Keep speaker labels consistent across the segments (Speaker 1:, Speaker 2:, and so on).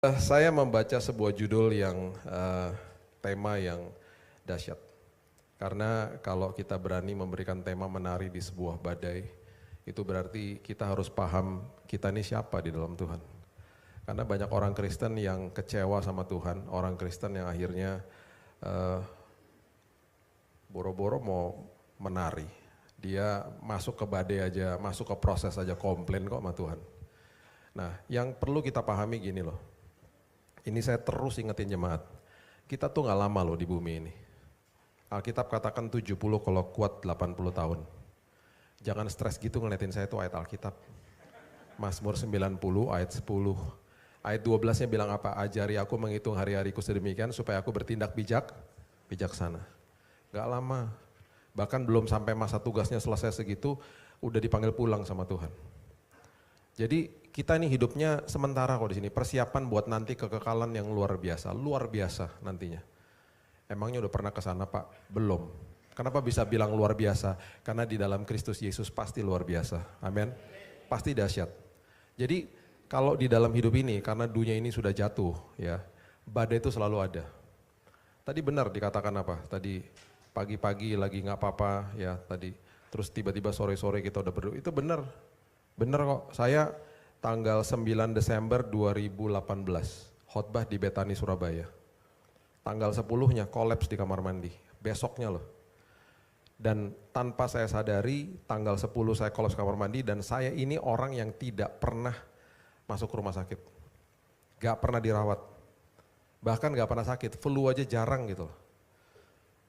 Speaker 1: Saya membaca sebuah judul yang tema yang dahsyat. Karena kalau kita berani memberikan tema menari di sebuah badai, itu berarti kita harus paham kita ini siapa di dalam Tuhan. Karena banyak orang Kristen yang kecewa sama Tuhan, orang Kristen yang akhirnya boro-boro mau menari. Dia masuk ke badai aja, masuk ke proses aja komplain kok sama Tuhan. Nah, yang perlu kita pahami gini loh. Ini saya terus ingetin jemaat, kita tuh gak lama loh di bumi ini. Alkitab katakan 70 kalau kuat 80 tahun. Jangan stres gitu ngeliatin saya tuh ayat Alkitab. Mazmur 90 ayat 10. Ayat 12-nya bilang apa? Ajari aku menghitung hari-hariku sedemikian supaya aku bertindak bijaksana. Gak lama, bahkan belum sampai masa tugasnya selesai segitu, udah dipanggil pulang sama Tuhan. Jadi kita ini hidupnya sementara kok di sini, persiapan buat nanti kekekalan yang luar biasa nantinya. Emangnya udah pernah ke sana Pak? Belum. Kenapa bisa bilang luar biasa? Karena di dalam Kristus Yesus pasti luar biasa. Amin. Pasti dahsyat. Jadi kalau di dalam hidup ini, karena dunia ini sudah jatuh ya, badai itu selalu ada. Tadi benar dikatakan apa? Tadi pagi-pagi lagi nggak apa-apa ya tadi. Terus tiba-tiba sore-sore kita udah berdoa. Itu benar. Bener kok, saya tanggal 9 Desember 2018, khotbah di Betani Surabaya. Tanggal 10-nya kolaps di kamar mandi, besoknya loh. Dan tanpa saya sadari, tanggal 10 saya kolaps kamar mandi dan saya ini orang yang tidak pernah masuk rumah sakit. Gak pernah dirawat, bahkan gak pernah sakit, flu aja jarang gitu loh.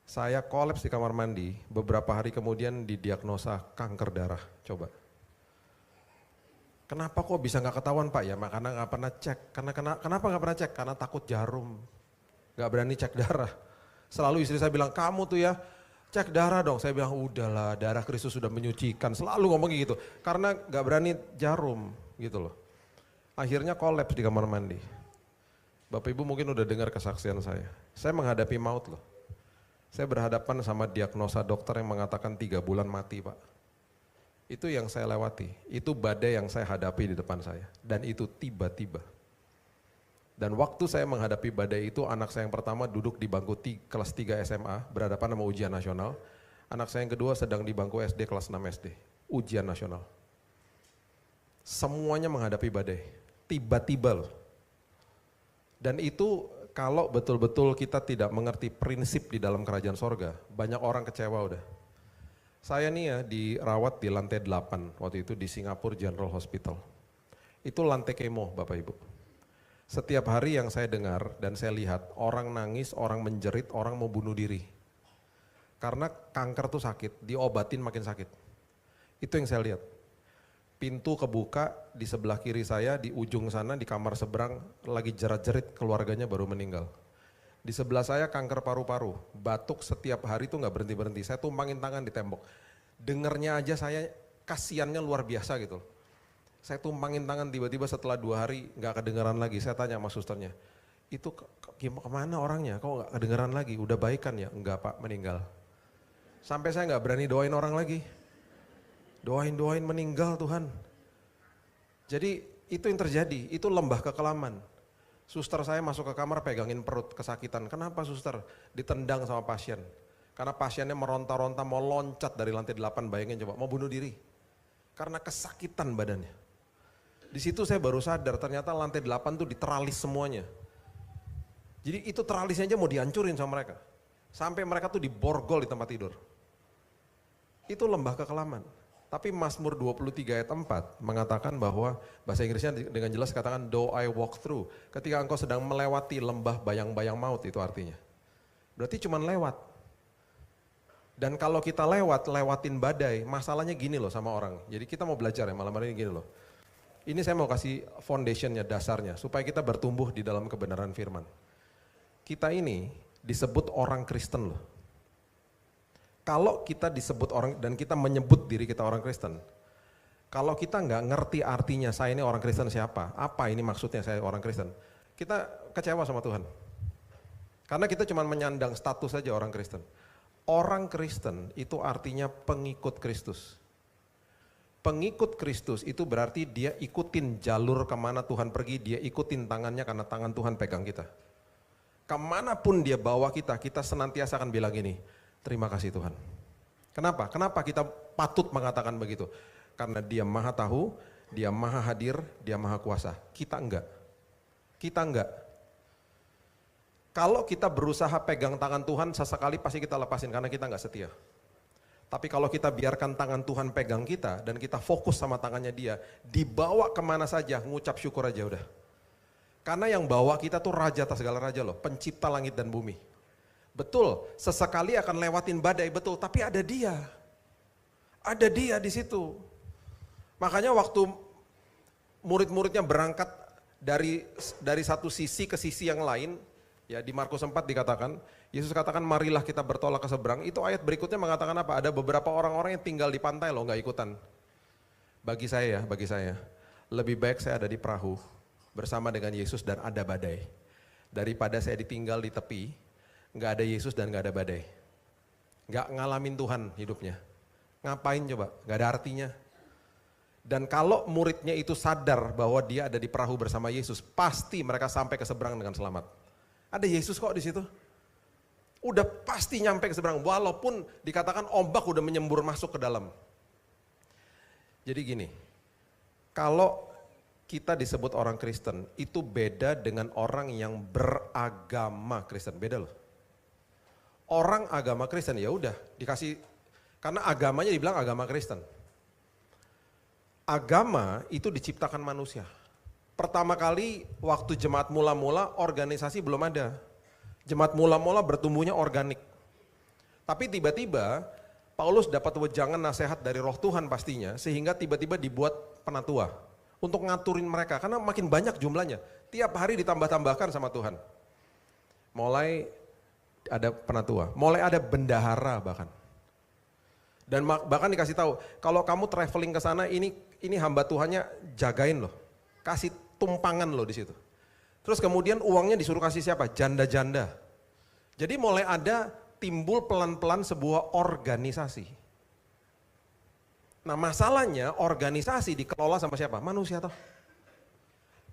Speaker 1: Saya kolaps di kamar mandi, beberapa hari kemudian didiagnosa kanker darah, coba. Kenapa kok bisa nggak ketahuan Pak? Ya karena nggak pernah cek. Kenapa nggak pernah cek? Karena takut jarum, nggak berani cek darah. Selalu istri saya bilang, kamu tuh ya cek darah dong. Saya bilang, udahlah darah Kristus sudah menyucikan. Selalu ngomong gitu, karena nggak berani jarum gitu loh. Akhirnya kolaps di kamar mandi. Bapak Ibu mungkin udah dengar kesaksian saya. Saya menghadapi maut loh. Saya berhadapan sama diagnosa dokter yang mengatakan 3 bulan mati Pak. Itu yang saya lewati, itu badai yang saya hadapi di depan saya. Dan itu tiba-tiba. Dan waktu saya menghadapi badai itu, anak saya yang pertama duduk di bangku kelas 3 SMA, berhadapan sama ujian nasional. Anak saya yang kedua sedang di bangku SD kelas 6 SD, ujian nasional. Semuanya menghadapi badai, tiba-tiba loh. Dan itu kalau betul-betul kita tidak mengerti prinsip di dalam kerajaan sorga, banyak orang kecewa udah. Saya nih ya dirawat di lantai 8 waktu itu di Singapore General Hospital. Itu lantai kemo Bapak Ibu. Setiap hari yang saya dengar dan saya lihat orang nangis, orang menjerit, orang mau bunuh diri. Karena kanker tuh sakit, diobatin makin sakit. Itu yang saya lihat. Pintu kebuka di sebelah kiri saya, di ujung sana di kamar seberang lagi jerat-jerit keluarganya baru meninggal. Di sebelah saya kanker paru-paru, batuk setiap hari tuh nggak berhenti-berhenti. Saya tumpangin tangan di tembok. Dengernya aja saya kasiannya luar biasa gitu. Saya tumpangin tangan tiba-tiba setelah 2 hari nggak kedengeran lagi. Saya tanya sama susternya, itu kemana orangnya? Kok nggak kedengeran lagi? Udah baikan ya? Enggak Pak, meninggal. Sampai saya nggak berani doain orang lagi. Doain meninggal Tuhan. Jadi itu yang terjadi, itu lembah kekelaman. Suster saya masuk ke kamar pegangin perut, kesakitan. Kenapa suster? Ditendang sama pasien. Karena pasiennya meronta-ronta mau loncat dari lantai 8, bayangin coba, mau bunuh diri. Karena kesakitan badannya. Di situ saya baru sadar ternyata lantai 8 tuh diteralis semuanya. Jadi itu teralisnya aja mau dihancurin sama mereka. Sampai mereka tuh diborgol di tempat tidur. Itu lembah kekelaman. Tapi Mazmur 23 ayat 4 mengatakan bahwa, bahasa Inggrisnya dengan jelas katakan, though I walk through. Ketika engkau sedang melewati lembah bayang-bayang maut, itu artinya. Berarti cuma lewat. Dan kalau kita lewatin badai, masalahnya gini loh sama orang. Jadi kita mau belajar ya malam hari ini gini loh. Ini saya mau kasih foundationnya, dasarnya, supaya kita bertumbuh di dalam kebenaran firman. Kita ini disebut orang Kristen loh. Kalau kita disebut orang dan kita menyebut diri kita orang Kristen, kalau kita nggak ngerti artinya saya ini orang Kristen siapa, apa ini maksudnya saya orang Kristen, kita kecewa sama Tuhan. Karena kita cuma menyandang status saja orang Kristen. Orang Kristen itu artinya pengikut Kristus. Pengikut Kristus itu berarti dia ikutin jalur kemana Tuhan pergi, dia ikutin tangannya karena tangan Tuhan pegang kita. Kemanapun dia bawa kita, kita senantiasa akan bilang gini, terima kasih Tuhan. Kenapa? Kenapa kita patut mengatakan begitu? Karena dia maha tahu, dia maha hadir, dia maha kuasa. Kita enggak. Kita enggak. Kalau kita berusaha pegang tangan Tuhan, sesekali pasti kita lepasin karena kita enggak setia. Tapi kalau kita biarkan tangan Tuhan pegang kita dan kita fokus sama tangannya dia, dibawa kemana saja, ngucap syukur aja udah. Karena yang bawa kita tuh raja atas segala raja loh, pencipta langit dan bumi. Betul, sesekali akan lewatin badai, betul, tapi ada dia. Ada dia di situ. Makanya waktu murid-muridnya berangkat dari satu sisi ke sisi yang lain, ya di Markus 4 dikatakan, Yesus katakan marilah kita bertolak ke seberang. Itu ayat berikutnya mengatakan apa? Ada beberapa orang-orang yang tinggal di pantai loh, nggak ikutan. Bagi saya, lebih baik saya ada di perahu bersama dengan Yesus dan ada badai. Daripada saya ditinggal di tepi, nggak ada Yesus dan nggak ada badai. Nggak ngalamin Tuhan hidupnya. Ngapain coba? Nggak ada artinya. Dan kalau muridnya itu sadar bahwa dia ada di perahu bersama Yesus, pasti mereka sampai ke seberang dengan selamat. Ada Yesus kok di situ. Udah pasti nyampe ke seberang, walaupun dikatakan ombak udah menyembur masuk ke dalam. Jadi gini, kalau kita disebut orang Kristen, itu beda dengan orang yang beragama Kristen, beda loh. Orang agama Kristen ya udah dikasih, karena agamanya dibilang agama Kristen. Agama itu diciptakan manusia. Pertama kali waktu jemaat mula-mula organisasi belum ada. Jemaat mula-mula bertumbuhnya organik. Tapi tiba-tiba Paulus dapat wejangan nasihat dari Roh Tuhan pastinya, sehingga tiba-tiba dibuat penatua untuk ngaturin mereka karena makin banyak jumlahnya. Tiap hari ditambah-tambahkan sama Tuhan. Mulai ada penatua, mulai ada bendahara bahkan. Dan bahkan dikasih tahu, kalau kamu traveling ke sana ini hamba Tuhannya jagain loh. Kasih tumpangan loh di situ. Terus kemudian uangnya disuruh kasih siapa? Janda-janda. Jadi mulai ada timbul pelan-pelan sebuah organisasi. Nah masalahnya organisasi dikelola sama siapa? Manusia toh.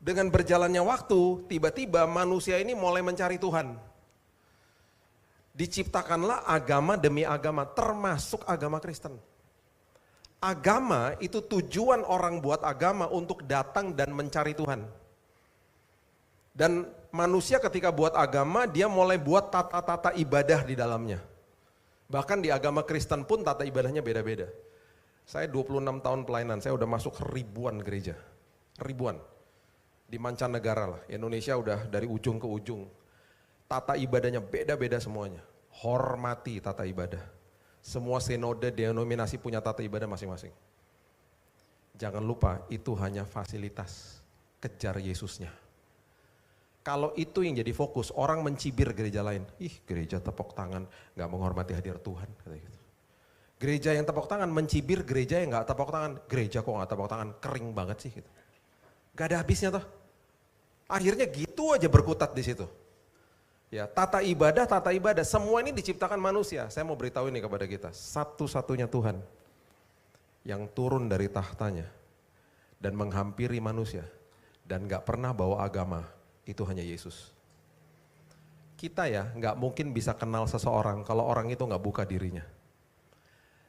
Speaker 1: Dengan berjalannya waktu, tiba-tiba manusia ini mulai mencari Tuhan. Diciptakanlah agama demi agama, termasuk agama Kristen. Agama itu tujuan orang buat agama untuk datang dan mencari Tuhan. Dan manusia ketika buat agama, dia mulai buat tata-tata ibadah di dalamnya. Bahkan di agama Kristen pun tata ibadahnya beda-beda. Saya 26 tahun pelayanan, saya udah masuk ribuan gereja. Ribuan. Di mancanegara lah, Indonesia udah dari ujung ke ujung. Tata ibadahnya beda-beda semuanya. Hormati tata ibadah. Semua sinode denominasi punya tata ibadah masing-masing. Jangan lupa, itu hanya fasilitas. Kejar Yesusnya. Kalau itu yang jadi fokus, orang mencibir gereja lain. Ih, gereja tepuk tangan, gak menghormati hadir Tuhan. Kata gitu. Gereja yang tepuk tangan mencibir gereja yang gak tepuk tangan. Gereja kok gak tepuk tangan, kering banget sih. Gitu. Gak ada habisnya toh. Akhirnya gitu aja berkutat di situ. Ya, tata ibadah, semua ini diciptakan manusia. Saya mau beritahu ini kepada kita, satu-satunya Tuhan yang turun dari tahtanya dan menghampiri manusia dan gak pernah bawa agama. Itu hanya Yesus. Kita ya nggak mungkin bisa kenal seseorang kalau orang itu nggak buka dirinya.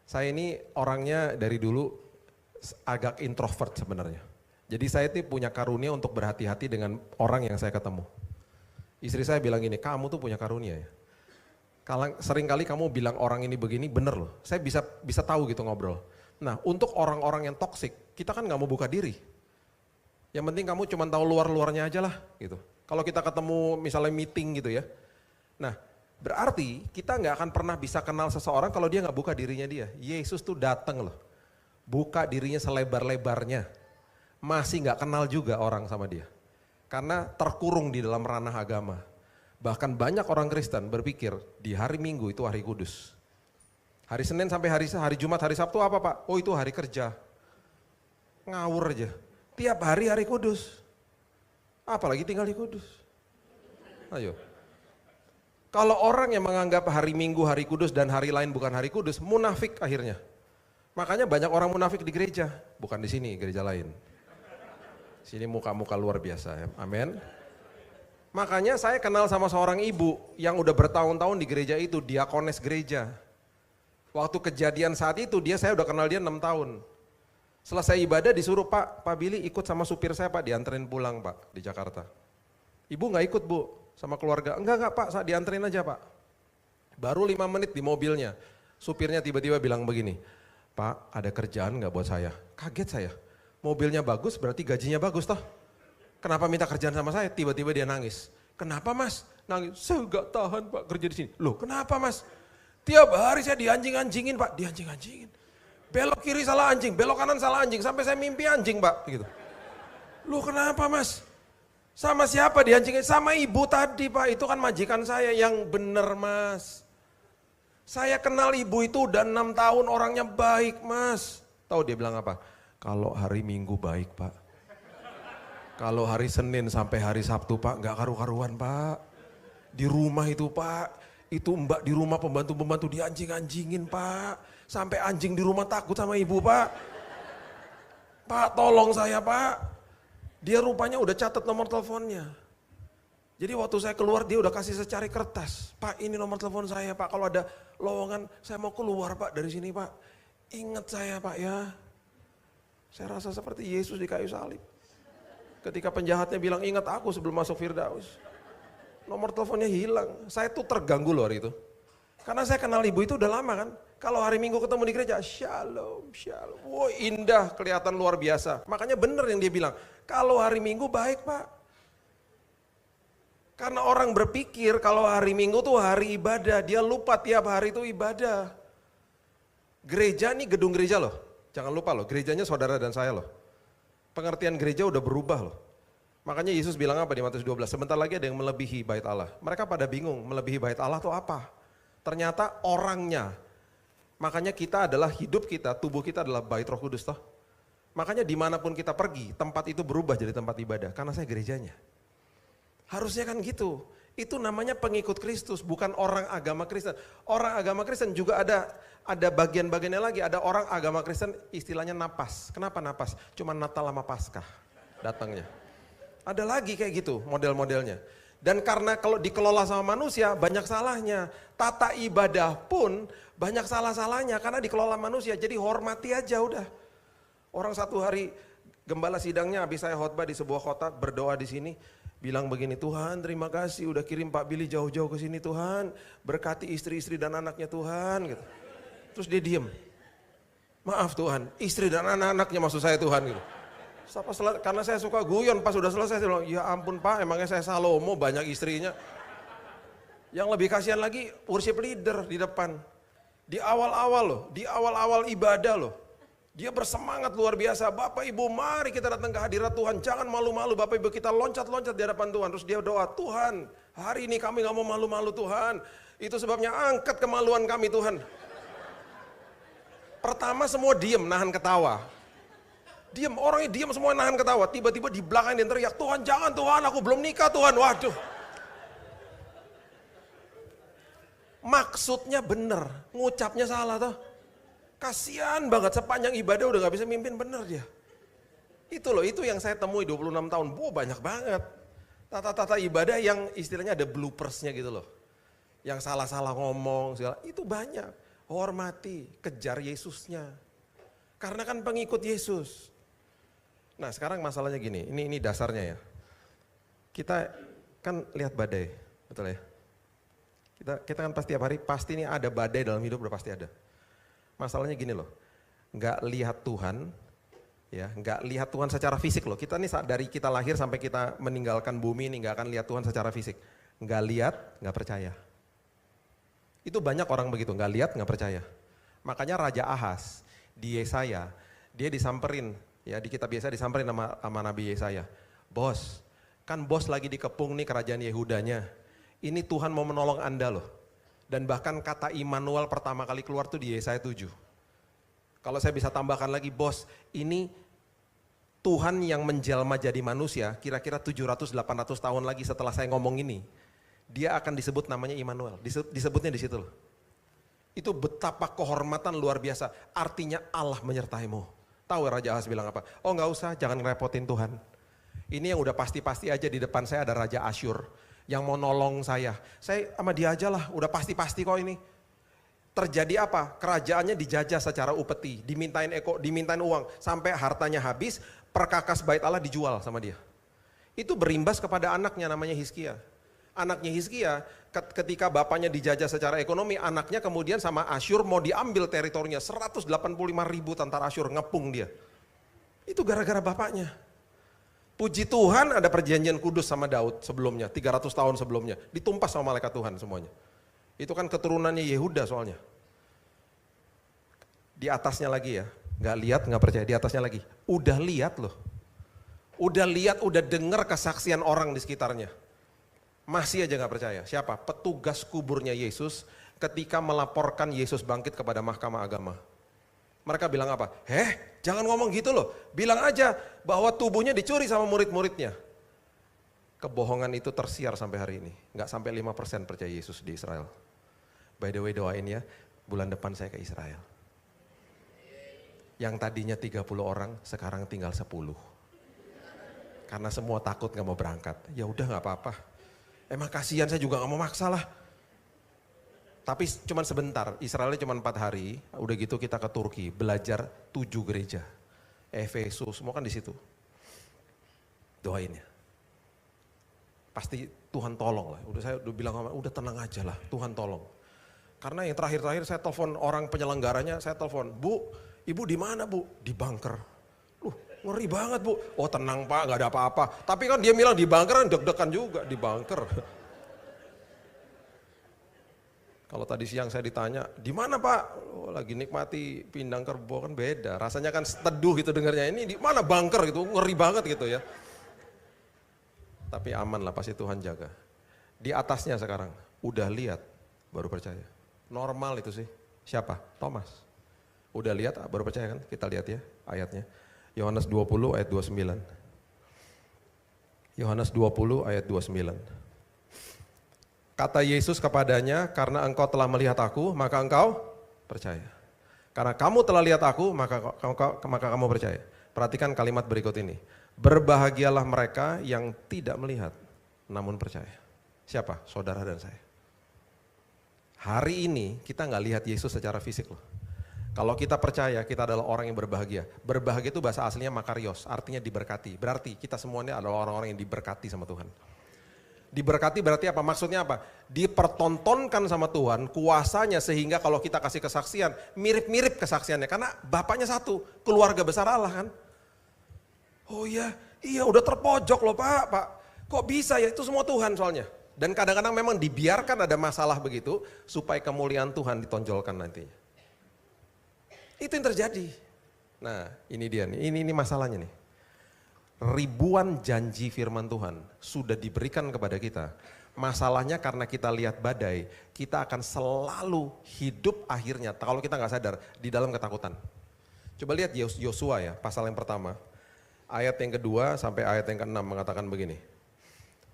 Speaker 1: Saya ini orangnya dari dulu agak introvert sebenarnya. Jadi saya itu punya karunia untuk berhati-hati dengan orang yang saya ketemu. Istri saya bilang gini, kamu tuh punya karunia ya. Seringkali kamu bilang orang ini begini, bener loh. Saya bisa tahu gitu ngobrol. Nah untuk orang-orang yang toksik, kita kan nggak mau buka diri. Yang penting kamu cuma tahu luar-luarnya aja lah gitu. Kalau kita ketemu misalnya meeting gitu ya. Nah berarti kita nggak akan pernah bisa kenal seseorang kalau dia nggak buka dirinya dia. Yesus tuh datang loh. Buka dirinya selebar-lebarnya. Masih nggak kenal juga orang sama dia. Karena terkurung di dalam ranah agama. Bahkan banyak orang Kristen berpikir di hari Minggu itu hari kudus. Hari Senin sampai hari Jumat, hari Sabtu apa Pak? Oh itu hari kerja. Ngawur aja. Tiap hari kudus. Apalagi tinggal di kudus. Ayo. Kalau orang yang menganggap hari Minggu hari kudus dan hari lain bukan hari kudus, munafik akhirnya. Makanya banyak orang munafik di gereja, bukan di sini, gereja lain. Sini muka-muka luar biasa ya, amin. Makanya saya kenal sama seorang ibu yang udah bertahun-tahun di gereja itu, diakones gereja. Waktu kejadian saat itu saya udah kenal dia 6 tahun. Selesai ibadah disuruh, Pak Billy ikut sama supir saya Pak, dianterin pulang Pak di Jakarta. Ibu gak ikut Bu, sama keluarga. Enggak Pak, saya dianterin aja Pak. Baru 5 menit di mobilnya, supirnya tiba-tiba bilang begini, Pak ada kerjaan gak buat saya? Kaget saya, mobilnya bagus berarti gajinya bagus toh. Kenapa minta kerjaan sama saya? Tiba-tiba dia nangis. Kenapa Mas? Nangis, saya gak tahan Pak kerja di sini. Loh kenapa Mas? Tiap hari saya dianjing-anjingin Pak, dianjing-anjingin. Belok kiri salah anjing, belok kanan salah anjing, sampai saya mimpi anjing Pak. Gitu. Loh kenapa Mas? Sama siapa dianjingin? Sama ibu tadi Pak, itu kan majikan saya. Yang bener Mas. Saya kenal ibu itu udah 6 tahun, orangnya baik Mas. Tahu dia bilang apa? Kalau hari Minggu baik Pak. Kalau hari Senin sampai hari Sabtu Pak, gak karu-karuan Pak. Di rumah itu Pak, itu mbak di rumah pembantu-pembantu dianjing-anjingin Pak. Sampai anjing di rumah takut sama ibu Pak. Pak tolong saya Pak. Dia rupanya udah catat nomor teleponnya. Jadi waktu saya keluar dia udah kasih secari kertas. Pak ini nomor telepon saya Pak, kalau ada lowongan saya mau keluar Pak dari sini Pak. Ingat saya Pak ya. Saya rasa seperti Yesus di kayu salib. Ketika penjahatnya bilang ingat aku sebelum masuk Firdaus. Nomor teleponnya hilang. Saya tuh terganggu loh hari itu. Karena saya kenal ibu itu udah lama kan. Kalau hari Minggu ketemu di gereja, shalom, shalom. Wow indah, kelihatan luar biasa. Makanya benar yang dia bilang, kalau hari Minggu baik Pak. Karena orang berpikir kalau hari Minggu tuh hari ibadah. Dia lupa tiap hari itu ibadah. Gereja nih gedung gereja loh. Jangan lupa loh, gerejanya saudara dan saya loh. Pengertian gereja udah berubah loh. Makanya Yesus bilang apa di Matius 12, sebentar lagi ada yang melebihi bait Allah. Mereka pada bingung, melebihi bait Allah itu apa? Ternyata orangnya. Makanya kita adalah hidup kita, tubuh kita adalah bait Roh Kudus toh. Makanya dimanapun kita pergi, tempat itu berubah jadi tempat ibadah. Karena saya gerejanya. Harusnya kan gitu. Itu namanya pengikut Kristus, bukan orang agama Kristen. Orang agama Kristen juga ada bagian-bagiannya lagi. Ada orang agama Kristen istilahnya napas. Kenapa napas? Cuma Natal sama Paskah datangnya. Ada lagi kayak gitu model-modelnya. Dan karena kalau dikelola sama manusia banyak salahnya. Tata ibadah pun banyak salah-salahnya karena dikelola manusia. Jadi hormati aja udah. Orang satu hari gembala sidangnya habis saya khotbah di sebuah kota berdoa di sini. Bilang begini, Tuhan terima kasih udah kirim Pak Billy jauh-jauh ke sini Tuhan. Berkati istri-istri dan anaknya Tuhan. Gitu. Terus dia diem. Maaf Tuhan, istri dan anak-anaknya maksud saya Tuhan. Gitu. Karena saya suka guyon, pas udah selesai saya bilang, ya ampun Pak emangnya saya Salomo banyak istrinya. Yang lebih kasihan lagi worship leader di depan. Di awal-awal loh, di awal-awal ibadah loh. Dia bersemangat luar biasa, Bapak Ibu mari kita datang ke hadirat Tuhan, jangan malu-malu Bapak Ibu kita loncat-loncat di hadapan Tuhan. Terus dia doa, Tuhan hari ini kami gak mau malu-malu Tuhan. Itu sebabnya angkat kemaluan kami Tuhan. Pertama semua diem nahan ketawa. Diem, orangnya diem semua nahan ketawa. Tiba-tiba di belakang dia teriak, Tuhan jangan Tuhan aku belum nikah Tuhan. Waduh. Maksudnya bener, ngucapnya salah toh. Kasian banget sepanjang ibadah udah gak bisa mimpin bener dia. Itu loh, itu yang saya temui 26 tahun. Banyak banget. Tata-tata ibadah yang istilahnya ada bloopersnya gitu loh. Yang salah-salah ngomong segala, itu banyak. Hormati, kejar Yesusnya. Karena kan pengikut Yesus. Nah sekarang masalahnya gini, ini dasarnya ya. Kita kan lihat badai, betul ya? Kita kan pasti tiap hari, pasti nih ada badai dalam hidup udah pasti ada. Masalahnya gini loh, nggak lihat Tuhan, ya nggak lihat Tuhan secara fisik loh. Kita nih dari kita lahir sampai kita meninggalkan bumi ini nggak akan lihat Tuhan secara fisik. Nggak lihat, nggak percaya. Itu banyak orang begitu, nggak lihat, nggak percaya. Makanya Raja Ahaz di Yesaya, dia disamperin, ya di kitab Yesaya disamperin sama Nabi Yesaya. Bos, kan bos lagi dikepung nih kerajaan Yehudanya. Ini Tuhan mau menolong Anda loh. Dan bahkan kata Immanuel pertama kali keluar tuh di Yesaya 7. Kalau saya bisa tambahkan lagi, bos, ini Tuhan yang menjelma jadi manusia, kira-kira 700-800 tahun lagi setelah saya ngomong ini, dia akan disebut namanya Immanuel, disebutnya di situ loh. Itu betapa kehormatan luar biasa. Artinya Allah menyertaimu. Tahu Raja Ahaz bilang apa? Oh nggak usah, jangan ngerepotin Tuhan. Ini yang udah pasti-pasti aja di depan saya ada Raja Asyur yang mau nolong saya. Saya sama dia aja lah, udah pasti-pasti kok ini. Terjadi apa? Kerajaannya dijajah secara upeti, dimintain uang. Sampai hartanya habis, perkakas bait Allah dijual sama dia. Itu berimbas kepada anaknya namanya Hizkia. Anaknya Hizkia ketika bapaknya dijajah secara ekonomi, anaknya kemudian sama Asyur mau diambil teritorinya, 185.000 tentara Asyur ngepung dia. Itu gara-gara bapaknya. Puji Tuhan ada perjanjian kudus sama Daud sebelumnya, 300 tahun sebelumnya. Ditumpas sama malaikat Tuhan semuanya. Itu kan keturunannya Yehuda soalnya. Di atasnya lagi ya, gak lihat gak percaya, di atasnya lagi. Udah lihat loh. Udah lihat, udah dengar kesaksian orang di sekitarnya. Masih aja gak percaya. Siapa? Petugas kuburnya Yesus ketika melaporkan Yesus bangkit kepada Mahkamah Agama. Mereka bilang apa? Jangan ngomong gitu loh. Bilang aja bahwa tubuhnya dicuri sama murid-muridnya. Kebohongan itu tersiar sampai hari ini. Gak sampai 5% percaya Yesus di Israel. By the way doain ya, bulan depan saya ke Israel. Yang tadinya 30 orang, sekarang tinggal 10. Karena semua takut gak mau berangkat. Ya udah gak apa-apa. Emang kasihan, saya juga gak mau maksa lah. Tapi cuma sebentar, Israelnya cuma 4 hari, udah gitu kita ke Turki, belajar 7 gereja. Efesus, semua kan di situ. Doain ya. Pasti Tuhan tolong lah, saya udah bilang, udah tenang aja lah, Tuhan tolong. Karena yang terakhir-terakhir saya telepon orang penyelenggaranya, saya telepon, Bu, Ibu di mana Bu? Di bunker. Ngeri banget Bu. Oh tenang Pak, gak ada apa-apa. Tapi kan dia bilang di bunker, deg-degan juga di bunker. Kalau tadi siang saya ditanya, di mana Pak? Oh, lagi nikmati pindang kerbau, kan beda. Rasanya kan teduh gitu dengarnya. Ini di mana bunker gitu, ngeri banget gitu ya. Tapi aman lah, pasti Tuhan jaga. Di atasnya sekarang, udah lihat, baru percaya. Normal itu sih. Siapa? Thomas. Udah lihat, baru percaya kan? Kita lihat ya ayatnya. Yohanes 20 ayat 29. Yohanes 20 ayat 29. Kata Yesus kepadanya, karena engkau telah melihat aku, maka engkau percaya. Karena kamu telah lihat aku, maka kamu percaya. Perhatikan kalimat berikut ini. Berbahagialah mereka yang tidak melihat, namun percaya. Siapa? Saudara dan saya. Hari ini kita nggak lihat Yesus secara fisik loh. Kalau kita percaya, kita adalah orang yang berbahagia. Berbahagia itu bahasa aslinya makarios, artinya diberkati. Berarti kita semuanya adalah orang-orang yang diberkati sama Tuhan. Diberkati berarti apa? Maksudnya apa? Dipertontonkan sama Tuhan kuasanya sehingga kalau kita kasih kesaksian, mirip-mirip kesaksiannya. Karena Bapaknya satu, keluarga besar Allah kan. Oh iya udah terpojok loh Pak. Kok bisa ya? Itu semua Tuhan soalnya. Dan kadang-kadang memang dibiarkan ada masalah begitu supaya kemuliaan Tuhan ditonjolkan nantinya. Itu yang terjadi. Nah ini dia nih, ini masalahnya nih. Ribuan janji firman Tuhan sudah diberikan kepada kita. Masalahnya karena kita lihat badai, kita akan selalu hidup akhirnya, kalau kita nggak sadar, di dalam ketakutan. Coba lihat Yosua ya, pasal yang pertama. Ayat yang kedua sampai ayat yang ke-6 mengatakan begini.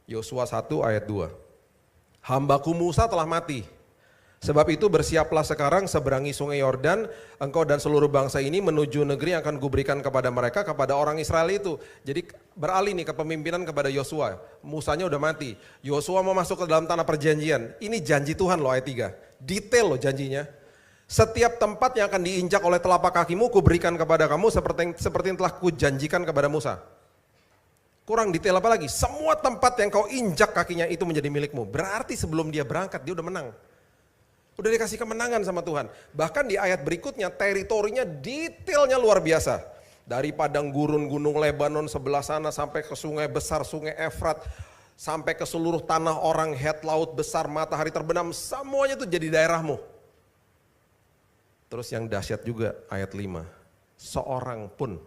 Speaker 1: Yosua 1 ayat 2. Hambaku Musa telah mati. Sebab itu bersiaplah sekarang seberangi sungai Yordan, engkau dan seluruh bangsa ini menuju negeri yang akan kuberikan kepada mereka, kepada orang Israel itu. Jadi beralih nih kepemimpinan kepada Yosua. Musanya udah mati. Yosua mau masuk ke dalam tanah perjanjian. Ini janji Tuhan loh ayat 3. Detail loh janjinya. Setiap tempat yang akan diinjak oleh telapak kakimu kuberikan kepada kamu seperti yang telah kujanjikan kepada Musa. Kurang detail apa lagi? Semua tempat yang kau injak kakinya itu menjadi milikmu. Berarti sebelum dia berangkat dia udah menang. Udah dikasih kemenangan sama Tuhan. Bahkan di ayat berikutnya teritorinya detailnya luar biasa. Dari padang gurun gunung Lebanon sebelah sana sampai ke sungai besar, sungai Efrat. Sampai ke seluruh tanah orang Het, laut besar, matahari terbenam. Semuanya itu jadi daerahmu. Terus yang dahsyat juga ayat 5. Seorang pun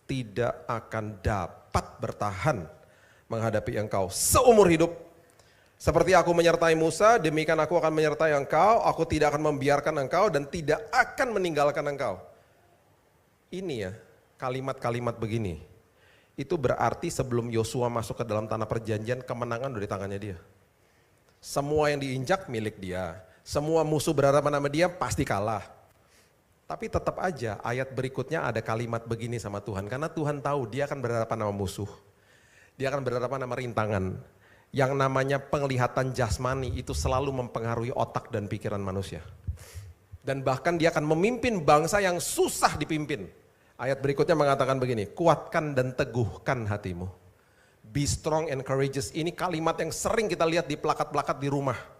Speaker 1: tidak akan dapat bertahan menghadapi engkau seumur hidup. Seperti aku menyertai Musa, demikian aku akan menyertai engkau, aku tidak akan membiarkan engkau dan tidak akan meninggalkan engkau. Ini ya, kalimat-kalimat begini. Itu berarti sebelum Yosua masuk ke dalam tanah perjanjian, kemenangan udah di tangannya dia. Semua yang diinjak milik dia. Semua musuh berhadapan sama dia pasti kalah. Tapi tetap aja ayat berikutnya ada kalimat begini sama Tuhan. Karena Tuhan tahu dia akan berhadapan sama musuh. Dia akan berhadapan sama rintangan. Yang namanya penglihatan jasmani itu selalu mempengaruhi otak dan pikiran manusia. Dan bahkan dia akan memimpin bangsa yang susah dipimpin. Ayat berikutnya mengatakan begini, kuatkan dan teguhkan hatimu. Be strong and courageous. Ini kalimat yang sering kita lihat di plakat-plakat di rumah.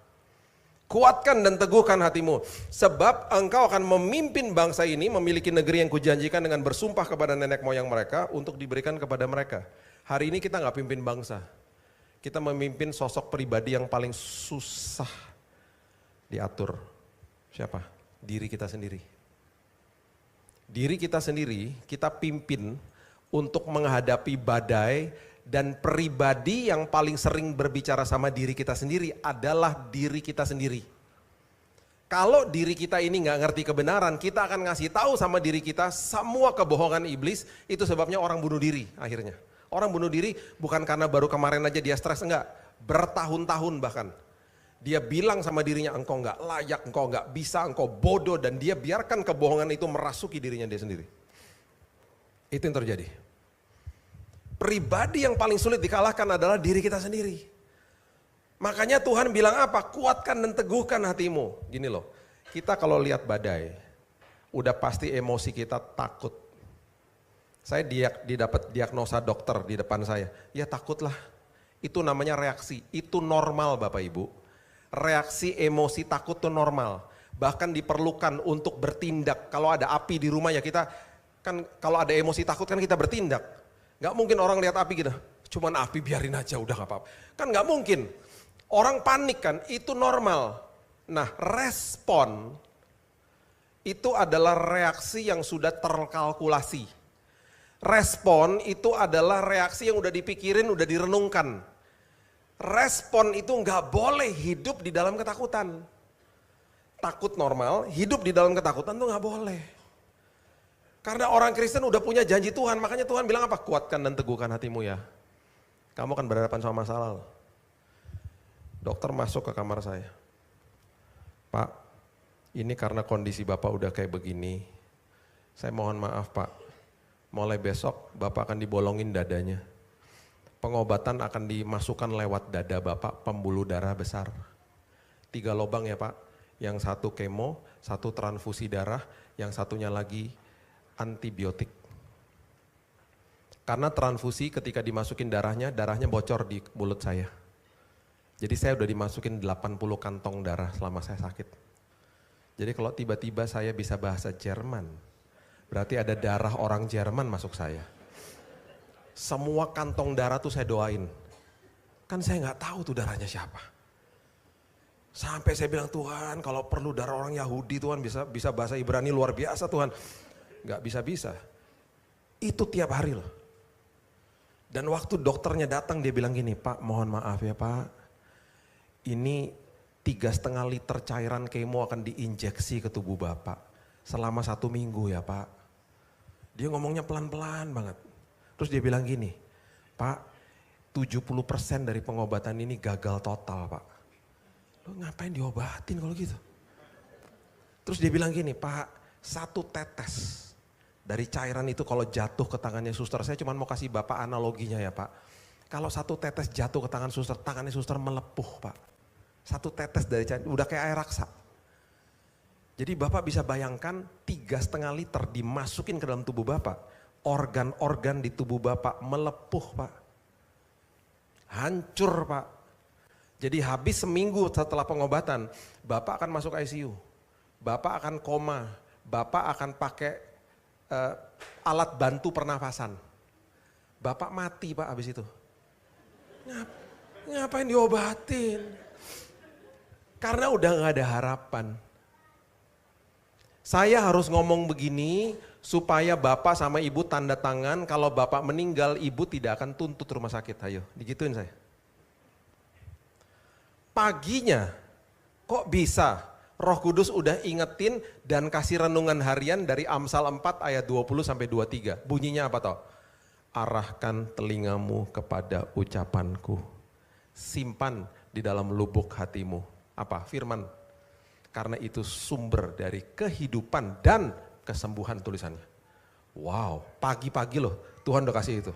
Speaker 1: Kuatkan dan teguhkan hatimu, sebab engkau akan memimpin bangsa ini memiliki negeri yang kujanjikan dengan bersumpah kepada nenek moyang mereka untuk diberikan kepada mereka. Hari ini kita nggak pimpin bangsa, kita memimpin sosok pribadi yang paling susah diatur. Siapa? Diri kita sendiri. Diri kita sendiri kita pimpin untuk menghadapi badai. Dan pribadi yang paling sering berbicara sama diri kita sendiri adalah diri kita sendiri. Kalau diri kita ini nggak ngerti kebenaran, kita akan ngasih tahu sama diri kita semua kebohongan iblis. Itu sebabnya orang bunuh diri akhirnya. Orang bunuh diri bukan karena baru kemarin aja dia stres, enggak. Bertahun-tahun bahkan. Dia bilang sama dirinya, engkau nggak layak, engkau nggak bisa, engkau bodoh. Dan dia biarkan kebohongan itu merasuki dirinya dia sendiri. Itu yang terjadi. Pribadi yang paling sulit dikalahkan adalah diri kita sendiri. Makanya Tuhan bilang apa? Kuatkan dan teguhkan hatimu. Gini loh, kita kalau lihat badai, udah pasti emosi kita takut. Saya didapat diagnosa dokter di depan saya, ya takutlah. Itu namanya reaksi, itu normal Bapak Ibu. Reaksi emosi takut itu normal. Bahkan diperlukan untuk bertindak. Kalau ada api di rumah ya kita, kan kalau ada emosi takut kan kita bertindak. Gak mungkin orang lihat api gitu, cuman api biarin aja udah gak apa-apa. Kan gak mungkin, orang panik kan, itu normal. Nah respon itu adalah reaksi yang sudah terkalkulasi. Respon itu adalah reaksi yang udah dipikirin, udah direnungkan. Respon itu gak boleh hidup di dalam ketakutan. Takut normal, hidup di dalam ketakutan tuh gak boleh. Karena orang Kristen udah punya janji Tuhan, makanya Tuhan bilang apa? Kuatkan dan teguhkan hatimu ya. Kamu akan berhadapan sama masalah. Dokter masuk ke kamar saya. Pak, ini karena kondisi Bapak udah kayak begini. Saya mohon maaf Pak, mulai besok Bapak akan dibolongin dadanya. Pengobatan akan dimasukkan lewat dada Bapak, pembuluh darah besar. 3 lubang ya Pak, yang satu kemo, satu transfusi darah, yang satunya lagi antibiotik. Karena transfusi ketika dimasukin darahnya bocor di mulut saya. Jadi saya udah dimasukin 80 kantong darah selama saya sakit. Jadi kalau tiba-tiba saya bisa bahasa Jerman, berarti ada darah orang Jerman masuk saya. Semua kantong darah tuh saya doain. Kan saya nggak tahu tuh darahnya siapa. Sampai saya bilang, Tuhan kalau perlu darah orang Yahudi Tuhan bisa bahasa Ibrani luar biasa Tuhan. Gak bisa-bisa. Itu tiap hari loh. Dan waktu dokternya datang dia bilang gini, Pak mohon maaf ya Pak. Ini 3,5 liter cairan kemo akan diinjeksi ke tubuh Bapak. Selama 1 minggu ya Pak. Dia ngomongnya pelan-pelan banget. Terus dia bilang gini, Pak 70% dari pengobatan ini gagal total Pak. Lo ngapain diobatin kalau gitu? Terus dia bilang gini, Pak 1 tetes dari cairan itu kalau jatuh ke tangannya suster, saya cuma mau kasih Bapak analoginya ya Pak. Kalau 1 tetes jatuh ke tangan suster, tangannya suster melepuh Pak. 1 tetes dari cairan, udah kayak air raksa. Jadi Bapak bisa bayangkan 3,5 liter dimasukin ke dalam tubuh Bapak. Organ-organ di tubuh Bapak melepuh Pak. Hancur Pak. Jadi habis seminggu setelah pengobatan, Bapak akan masuk ICU. Bapak akan koma. Bapak akan pakai alat bantu pernafasan. Bapak mati Pak habis itu. Ngapain diobatin? Karena udah gak ada harapan. Saya harus ngomong begini supaya Bapak sama Ibu tanda tangan kalau Bapak meninggal Ibu tidak akan tuntut rumah sakit. Ayo digituin saya. Paginya kok bisa Roh Kudus udah ingetin dan kasih renungan harian dari Amsal 4 ayat 20 sampai 23. Bunyinya apa toh? Arahkan telingamu kepada ucapanku. Simpan di dalam lubuk hatimu. Apa? Firman. Karena itu sumber dari kehidupan dan kesembuhan tulisannya. Wow, pagi-pagi loh Tuhan udah kasih itu.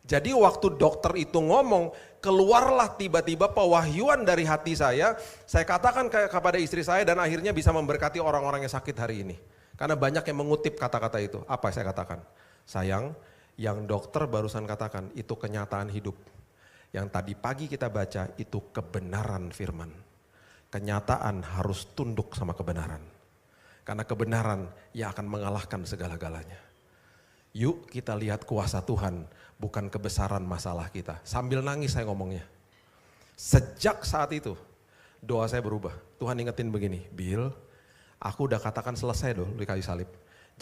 Speaker 1: Jadi waktu dokter itu ngomong, keluarlah tiba-tiba pewahyuan dari hati saya katakan kepada istri saya dan akhirnya bisa memberkati orang-orang yang sakit hari ini. Karena banyak yang mengutip kata-kata itu. Apa saya katakan? Sayang, yang dokter barusan katakan itu kenyataan hidup. Yang tadi pagi kita baca itu kebenaran firman. Kenyataan harus tunduk sama kebenaran. Karena kebenaran yang akan mengalahkan segala-galanya. Yuk kita lihat kuasa Tuhan, bukan kebesaran masalah kita. Sambil nangis saya ngomongnya. Sejak saat itu, doa saya berubah. Tuhan ingetin begini, Bill, aku udah katakan selesai loh di kayu salib.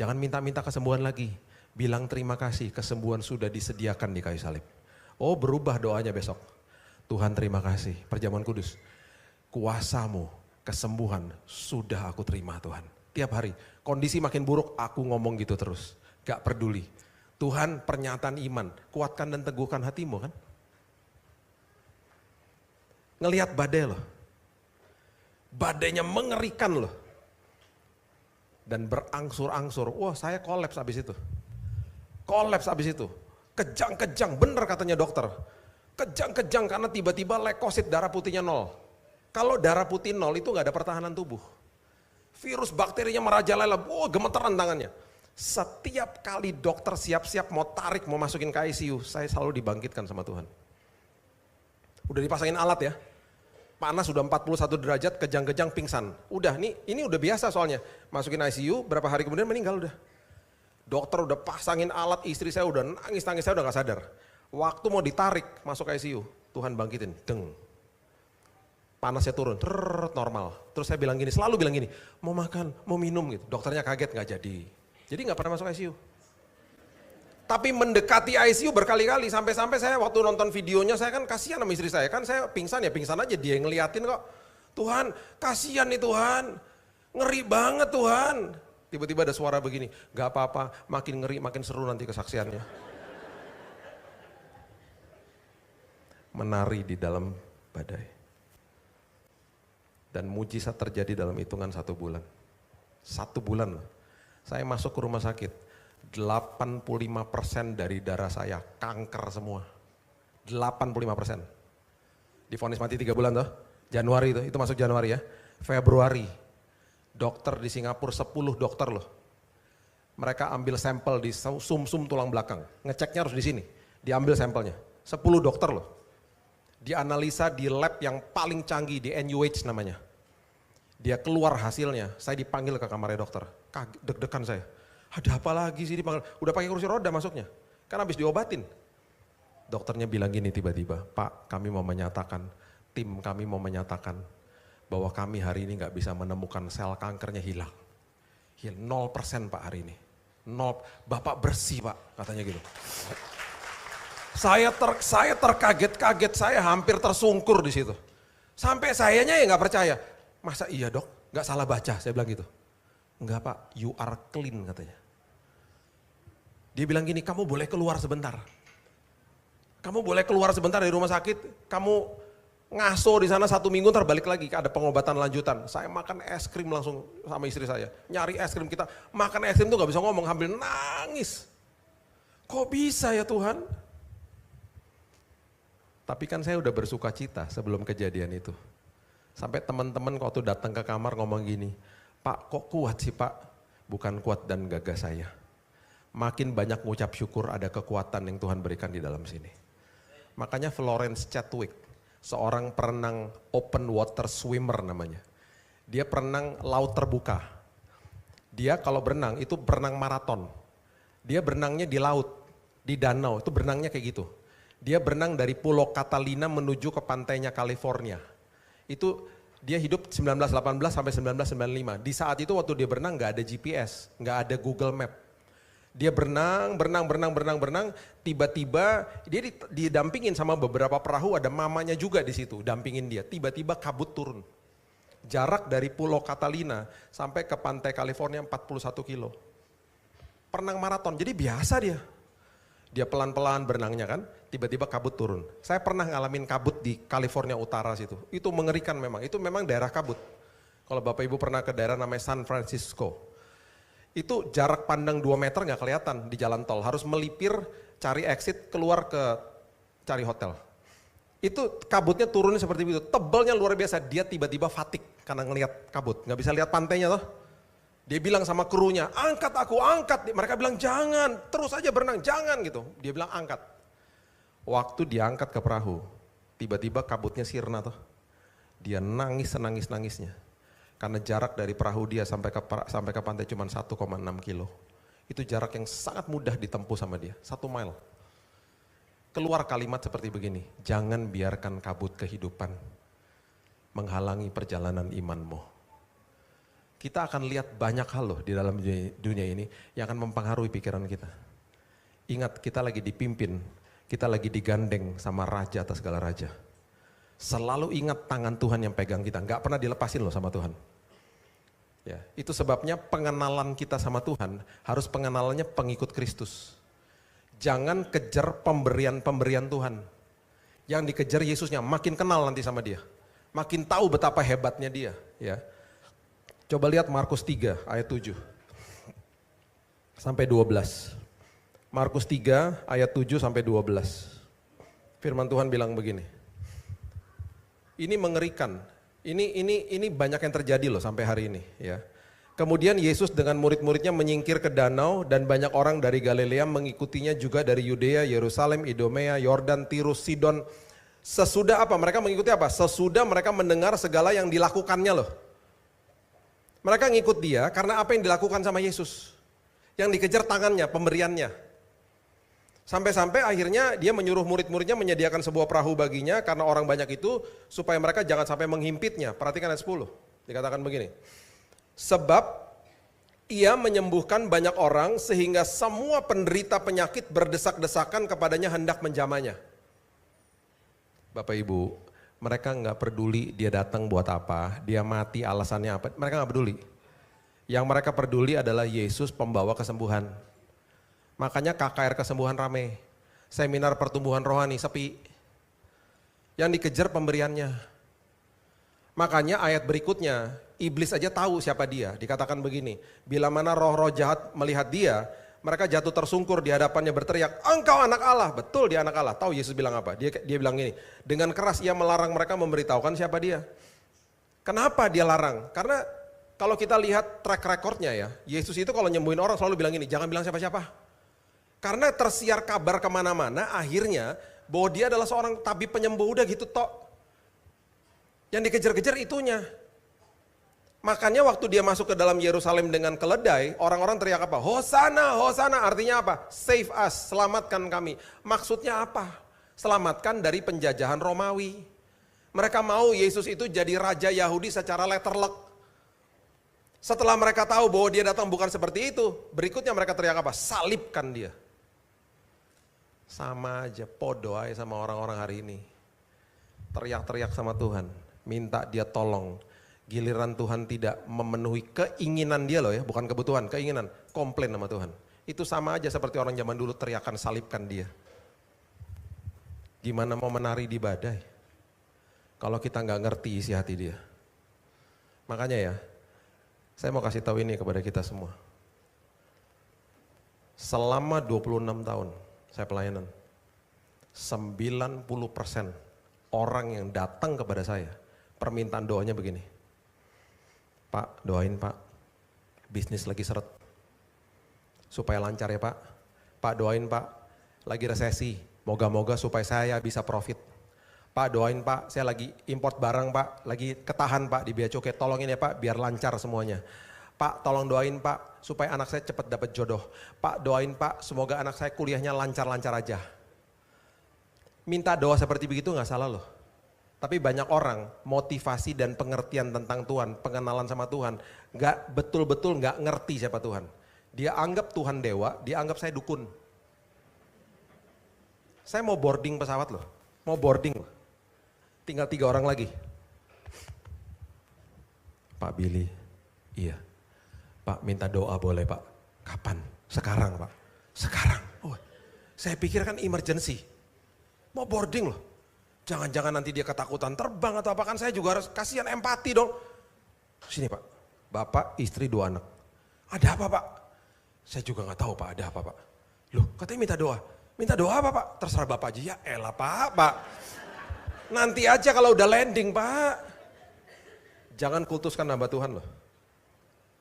Speaker 1: Jangan minta-minta kesembuhan lagi. Bilang terima kasih, kesembuhan sudah disediakan di kayu salib. Oh berubah doanya besok. Tuhan terima kasih, perjamuan kudus. Kuasamu, kesembuhan sudah aku terima Tuhan. Tiap hari, kondisi makin buruk aku ngomong gitu terus. Gak peduli. Tuhan pernyataan iman, kuatkan dan teguhkan hatimu kan. Ngelihat badai loh. Badainya mengerikan loh. Dan berangsur-angsur, wah saya kolaps abis itu. Kolaps abis itu. Kejang-kejang, bener katanya dokter. Kejang-kejang karena tiba-tiba leukosit darah putihnya 0. Kalau darah putih 0 itu gak ada pertahanan tubuh. Virus bakterinya merajalela, wah gemeteran tangannya. Setiap kali dokter siap-siap mau tarik, mau masukin ke ICU, saya selalu dibangkitkan sama Tuhan. Udah dipasangin alat ya. Panas sudah 41 derajat, kejang-kejang pingsan. Udah ini udah biasa soalnya. Masukin ICU, berapa hari kemudian meninggal udah. Dokter udah pasangin alat, istri saya udah nangis-nangis, saya udah gak sadar. Waktu mau ditarik masuk ICU, Tuhan bangkitin, deng. Panasnya turun, normal. Terus saya bilang gini, selalu bilang gini, mau makan, mau minum gitu. Dokternya kaget gak jadi. Jadi gak pernah masuk ICU. Tapi mendekati ICU berkali-kali, sampai-sampai saya waktu nonton videonya, saya kan kasihan sama istri saya, kan saya pingsan ya pingsan aja, dia yang ngeliatin kok. Tuhan, kasihan nih Tuhan, ngeri banget Tuhan. Tiba-tiba ada suara begini, gak apa-apa, makin ngeri, makin seru nanti kesaksiannya. Menari di dalam badai. Dan mujizat terjadi dalam hitungan 1 bulan. 1 bulan loh. Saya masuk ke rumah sakit, 85% dari darah saya kanker semua. 85%. Divonis mati 3 bulan toh, Januari itu masuk Januari ya. Februari, dokter di Singapura 10 dokter loh. Mereka ambil sampel di sumsum tulang belakang, ngeceknya harus di sini, diambil sampelnya. 10 dokter loh. Dianalisa di lab yang paling canggih, di NUH namanya. Dia keluar hasilnya, saya dipanggil ke kamarnya dokter. Deg-degan saya. Ada apa lagi sih dipanggil? Udah pakai kursi roda masuknya. Kan habis diobatin. Dokternya bilang gini tiba-tiba, Pak kami mau menyatakan, tim kami mau menyatakan bahwa kami hari ini gak bisa menemukan sel kankernya hilang. 0% Pak hari ini. 0, Bapak bersih Pak, katanya gitu. Saya terkaget-kaget, saya hampir tersungkur di situ. Sampai sayanya ya gak percaya. Masa iya dok, gak salah baca, saya bilang gitu. Enggak Pak, you are clean katanya. Dia bilang gini, kamu boleh keluar sebentar. Kamu boleh keluar sebentar dari rumah sakit, kamu ngaso di sana 1 minggu ntar balik lagi, ada pengobatan lanjutan. Saya makan es krim langsung sama istri saya. Nyari es krim kita, makan es krim tuh gak bisa ngomong, hampir nangis. Kok bisa ya Tuhan? Tapi kan saya udah bersuka cita sebelum kejadian itu. Sampai teman-teman waktu datang ke kamar ngomong gini, Pak kok kuat sih Pak? Bukan kuat dan gagah saya. Makin banyak ngucap syukur ada kekuatan yang Tuhan berikan di dalam sini. Makanya Florence Chadwick, seorang perenang open water swimmer namanya. Dia perenang laut terbuka. Dia kalau berenang itu berenang maraton. Dia berenangnya di laut, di danau, itu berenangnya kayak gitu. Dia berenang dari Pulau Catalina menuju ke pantainya California. Itu dia hidup 1918 sampai 1995. Di saat itu waktu dia berenang nggak ada GPS, nggak ada Google Map. Dia berenang, tiba-tiba dia didampingin sama beberapa perahu, ada mamanya juga di situ, dampingin dia. Tiba-tiba kabut turun. Jarak dari Pulau Catalina sampai ke pantai California 41 kilo. Perenang maraton, jadi biasa dia. Dia pelan-pelan berenangnya kan, tiba-tiba kabut turun. Saya pernah ngalamin kabut di California Utara situ. Itu mengerikan memang, itu memang daerah kabut. Kalau Bapak Ibu pernah ke daerah namanya San Francisco, itu jarak pandang 2 meter nggak kelihatan di jalan tol. Harus melipir, cari exit, keluar cari hotel. Itu kabutnya turunnya seperti itu, tebalnya luar biasa. Dia tiba-tiba fatigue karena ngelihat kabut, nggak bisa lihat pantainya toh. Dia bilang sama krunya, angkat aku, angkat. Mereka bilang jangan, terus aja berenang, jangan gitu. Dia bilang angkat. Waktu diangkat ke perahu, tiba-tiba kabutnya sirna toh. Dia nangis senangis-nangisnya. Karena jarak dari perahu dia sampai ke pantai cuma 1,6 kilo. Itu jarak yang sangat mudah ditempuh sama dia, 1 mile. Keluar kalimat seperti begini, jangan biarkan kabut kehidupan menghalangi perjalanan imanmu. Kita akan lihat banyak hal loh di dalam dunia ini yang akan mempengaruhi pikiran kita. Ingat, kita lagi dipimpin, kita lagi digandeng sama raja atas segala raja. Selalu ingat tangan Tuhan yang pegang kita, nggak pernah dilepasin loh sama Tuhan. Ya, itu sebabnya pengenalan kita sama Tuhan harus pengenalannya pengikut Kristus. Jangan kejar pemberian-pemberian Tuhan. Yang dikejar Yesusnya, makin kenal nanti sama dia. Makin tahu betapa hebatnya dia. Ya. Coba lihat Markus 3 ayat 7 sampai 12. Markus 3 ayat 7 sampai 12. Firman Tuhan bilang begini. Ini mengerikan. Ini banyak yang terjadi loh sampai hari ini. Ya. Kemudian Yesus dengan murid-muridnya menyingkir ke danau dan banyak orang dari Galilea mengikutinya juga dari Yudea, Yerusalem, Idumea, Yordan, Tirus, Sidon. Sesudah apa? Mereka mengikuti apa? Sesudah mereka mendengar segala yang dilakukannya loh. Mereka ngikut dia karena apa yang dilakukan sama Yesus. Yang dikejar tangannya, pemberiannya. Sampai-sampai akhirnya dia menyuruh murid-muridnya menyediakan sebuah perahu baginya karena orang banyak itu supaya mereka jangan sampai menghimpitnya. Perhatikan ayat 10, dikatakan begini. Sebab ia menyembuhkan banyak orang sehingga semua penderita penyakit berdesak-desakan kepadanya hendak menjamahnya. Bapak Ibu, mereka nggak peduli dia datang buat apa, dia mati alasannya apa, mereka nggak peduli. Yang mereka peduli adalah Yesus pembawa kesembuhan. Makanya KKR kesembuhan rame, seminar pertumbuhan rohani sepi. Yang dikejar pemberiannya. Makanya ayat berikutnya, iblis aja tahu siapa dia. Dikatakan begini, bila mana roh-roh jahat melihat dia, mereka jatuh tersungkur di hadapannya berteriak, engkau anak Allah. Betul dia anak Allah. Tahu Yesus bilang apa? Dia bilang gini, dengan keras ia melarang mereka memberitahukan siapa dia. Kenapa dia larang? Karena kalau kita lihat track recordnya ya, Yesus itu kalau nyembuhin orang selalu bilang gini, jangan bilang siapa-siapa. Karena tersiar kabar kemana-mana, akhirnya bahwa dia adalah seorang tabib penyembuh, udah gitu tok. Yang dikejar-kejar itunya. Makanya waktu dia masuk ke dalam Yerusalem dengan keledai, orang-orang teriak apa? Hosana, Hosana, artinya apa? Save us, selamatkan kami. Maksudnya apa? Selamatkan dari penjajahan Romawi. Mereka mau Yesus itu jadi raja Yahudi secara letterlock. Setelah mereka tahu bahwa dia datang bukan seperti itu, berikutnya mereka teriak apa? Salibkan dia. Sama aja, podo aja sama orang-orang hari ini. Teriak-teriak sama Tuhan, minta dia tolong. Giliran Tuhan tidak memenuhi keinginan dia loh ya, bukan kebutuhan, keinginan, komplain sama Tuhan. Itu sama aja seperti orang zaman dulu teriakan salibkan dia. Gimana mau menari di badai? Kalau kita nggak ngerti isi hati dia. Makanya ya, saya mau kasih tahu ini kepada kita semua. Selama 26 tahun saya pelayanan, 90% orang yang datang kepada saya, permintaan doanya begini. Pak, doain Pak, bisnis lagi seret, supaya lancar ya Pak. Pak, doain Pak, lagi resesi, moga-moga supaya saya bisa profit. Pak, doain Pak, saya lagi import barang Pak, lagi ketahan Pak di bea cukai, tolongin ya Pak biar lancar semuanya. Pak, tolong doain Pak, supaya anak saya cepat dapat jodoh. Pak, doain Pak, semoga anak saya kuliahnya lancar-lancar aja. Minta doa seperti begitu gak salah loh. Tapi banyak orang motivasi dan pengertian tentang Tuhan, pengenalan sama Tuhan, gak betul-betul gak ngerti siapa Tuhan. Dia anggap Tuhan dewa, dia anggap saya dukun. Saya mau boarding pesawat loh, mau boarding loh. Tinggal 3 orang lagi. Pak Billy, iya. Pak minta doa boleh Pak. Kapan? Sekarang Pak. Sekarang. Oh, saya pikir kan emergency. Mau boarding loh. Jangan-jangan nanti dia ketakutan terbang atau apa, kan saya juga harus kasihan, empati dong. Sini Pak, bapak, istri, 2 anak. Ada apa Pak? Saya juga nggak tahu Pak, ada apa Pak? Loh katanya minta doa. Minta doa apa Pak? Terserah Bapak aja. Ya elah Pak. Nanti aja kalau udah landing Pak. Jangan kultuskan hamba Tuhan loh.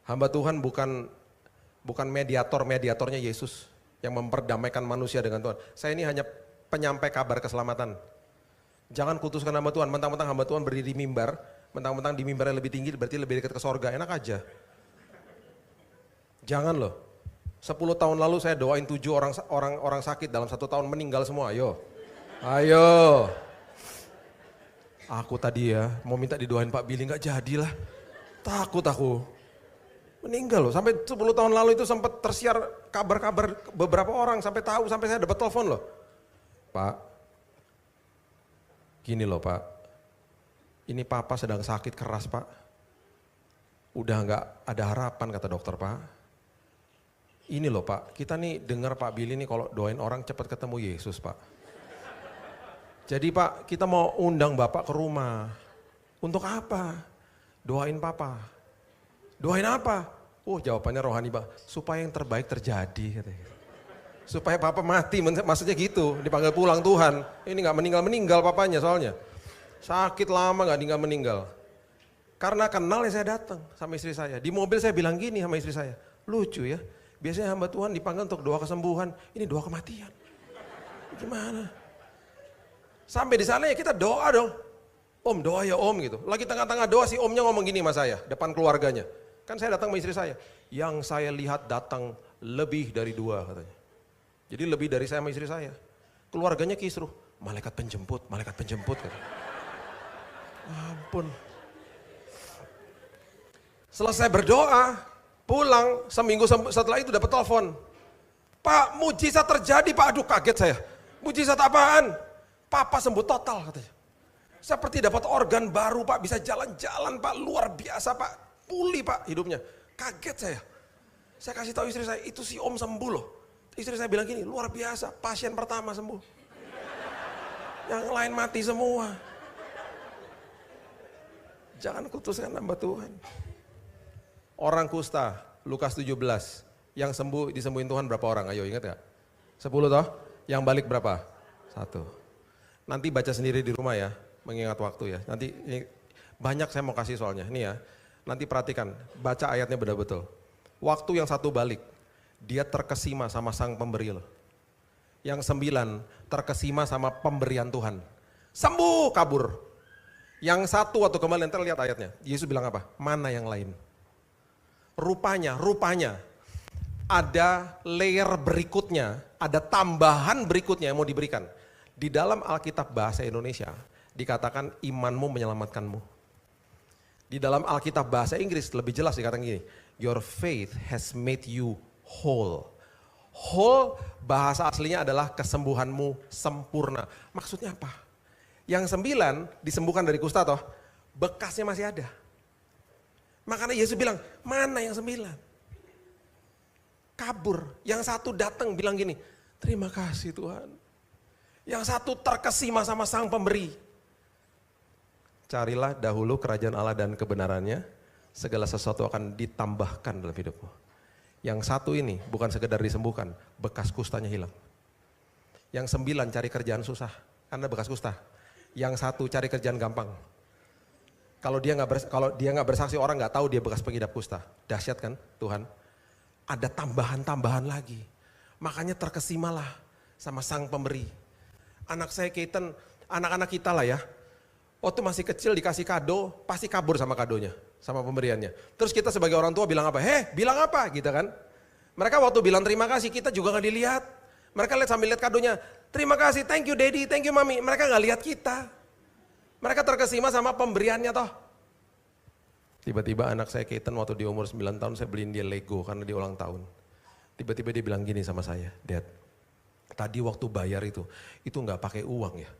Speaker 1: Hamba Tuhan bukan mediatornya Yesus yang memperdamaikan manusia dengan Tuhan. Saya ini hanya penyampai kabar keselamatan. Jangan kultuskan hamba Tuhan, mentang-mentang hamba Tuhan berdiri di mimbar, mentang-mentang di mimbarnya lebih tinggi berarti lebih dekat ke sorga, enak aja. Jangan loh. 10 tahun lalu saya doain 7 orang sakit dalam 1 tahun meninggal semua, ayo. Ayo. Aku tadi ya mau minta didoain Pak Billy gak jadilah. Takut aku. Meninggal loh, sampai 10 tahun lalu itu sempat tersiar kabar-kabar beberapa orang sampai tahu, sampai saya dapat telepon loh. Pak, gini loh Pak, ini Papa sedang sakit keras Pak. Udah gak ada harapan kata dokter Pak. Ini loh Pak, kita nih dengar Pak Billy nih kalau doain orang cepat ketemu Yesus Pak. Jadi Pak, kita mau undang Bapak ke rumah. Untuk apa? Doain Papa. Doain apa? Oh jawabannya rohani Pak, supaya yang terbaik terjadi katanya. Supaya Papa mati, maksudnya gitu, dipanggil pulang Tuhan. Ini gak meninggal papanya soalnya. Sakit lama gak meninggal. Karena kenal ya saya datang sama istri saya. Di mobil saya bilang gini sama istri saya, lucu ya. Biasanya hamba Tuhan dipanggil untuk doa kesembuhan, ini doa kematian. Gimana? Sampai di sana ya kita doa dong. Om doa ya om gitu. Lagi tengah-tengah doa si omnya ngomong gini sama saya, depan keluarganya. Kan saya datang sama istri saya. Yang saya lihat datang lebih dari 2 katanya. Jadi lebih dari saya sama istri saya. Keluarganya kisruh, malaikat penjemput katanya. Ampun. Selesai berdoa, pulang, seminggu setelah itu dapat telepon. Pak, mujizat terjadi Pak. Aduh kaget saya. Mujizat apaan? Papa sembuh total katanya. Seperti dapat organ baru Pak, bisa jalan-jalan Pak, luar biasa Pak. Pulih Pak hidupnya. Kaget saya. Saya kasih tahu istri saya, itu si om sembuh loh. Istri saya bilang gini, luar biasa, pasien pertama sembuh. Yang lain mati semua. Jangan kutuskan hamba Tuhan. Orang kusta, Lukas 17, yang sembuh disembuhin Tuhan berapa orang? Ayo ingat gak? 10 toh? Yang balik berapa? 1. Nanti baca sendiri di rumah ya, mengingat waktu ya. Nanti ini banyak saya mau kasih soalnya. Nih ya, nanti perhatikan, baca ayatnya betul-betul. Waktu yang 1 balik, dia terkesima sama sang pemberi loh. Yang 9 terkesima sama pemberian Tuhan. Sembuh, kabur. Yang 1 waktu kembali, nanti lihat ayatnya. Yesus bilang apa? Mana yang lain? Rupanya ada layer berikutnya, ada tambahan berikutnya yang mau diberikan. Di dalam Alkitab bahasa Indonesia dikatakan imanmu menyelamatkanmu. Di dalam Alkitab bahasa Inggris lebih jelas dikatakan gini, your faith has made you whole. Whole bahasa aslinya adalah kesembuhanmu sempurna. Maksudnya apa? Yang 9 disembuhkan dari kusta toh, bekasnya masih ada. Makanya Yesus bilang, mana yang 9? Kabur. Yang 1 datang bilang gini, terima kasih Tuhan. Yang 1 terkesima sama sang pemberi. Carilah dahulu kerajaan Allah dan kebenarannya, segala sesuatu akan ditambahkan dalam hidupmu. Yang 1 ini bukan sekedar disembuhkan, bekas kustanya hilang. Yang 9 cari kerjaan susah, karena bekas kusta. Yang 1 cari kerjaan gampang. Kalau dia nggak bersaksi, orang nggak tahu dia bekas pengidap kusta. Dahsyat kan Tuhan? Ada tambahan-tambahan lagi. Makanya terkesimalah sama sang pemberi. Anak saya Keaton, anak-anak kita lah ya. Waktu masih kecil dikasih kado, pasti kabur sama kadonya, sama pemberiannya. Terus kita sebagai orang tua bilang apa? Bilang apa? Gitu kan? Mereka waktu bilang terima kasih, kita juga nggak dilihat. Mereka lihat sambil lihat kadonya, terima kasih, thank you daddy, thank you mami. Mereka nggak lihat kita. Mereka terkesima sama pemberiannya toh. Tiba-tiba anak saya Keaton waktu di umur 9 tahun saya beliin dia Lego karena dia ulang tahun. Tiba-tiba dia bilang gini sama saya, Dad, tadi waktu bayar itu nggak pakai uang ya?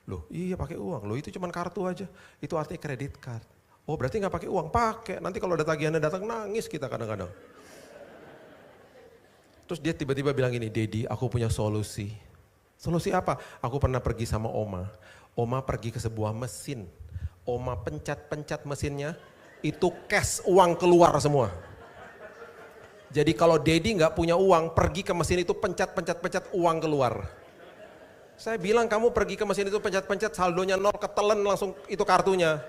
Speaker 1: Loh iya pakai uang, loh itu cuma kartu aja, itu artinya kredit card. Oh berarti nggak pakai uang, pakai, nanti kalau ada tagihannya datang nangis kita kadang-kadang. Terus dia tiba-tiba bilang gini, Daddy aku punya solusi. Solusi apa? Aku pernah pergi sama Oma pergi ke sebuah mesin. Oma pencet mesinnya, Itu cash, uang keluar semua. Jadi kalau Dedi nggak punya uang, pergi ke mesin itu pencet, uang keluar. Saya bilang kamu pergi ke mesin itu pencet, saldonya 0, ketelen langsung itu kartunya.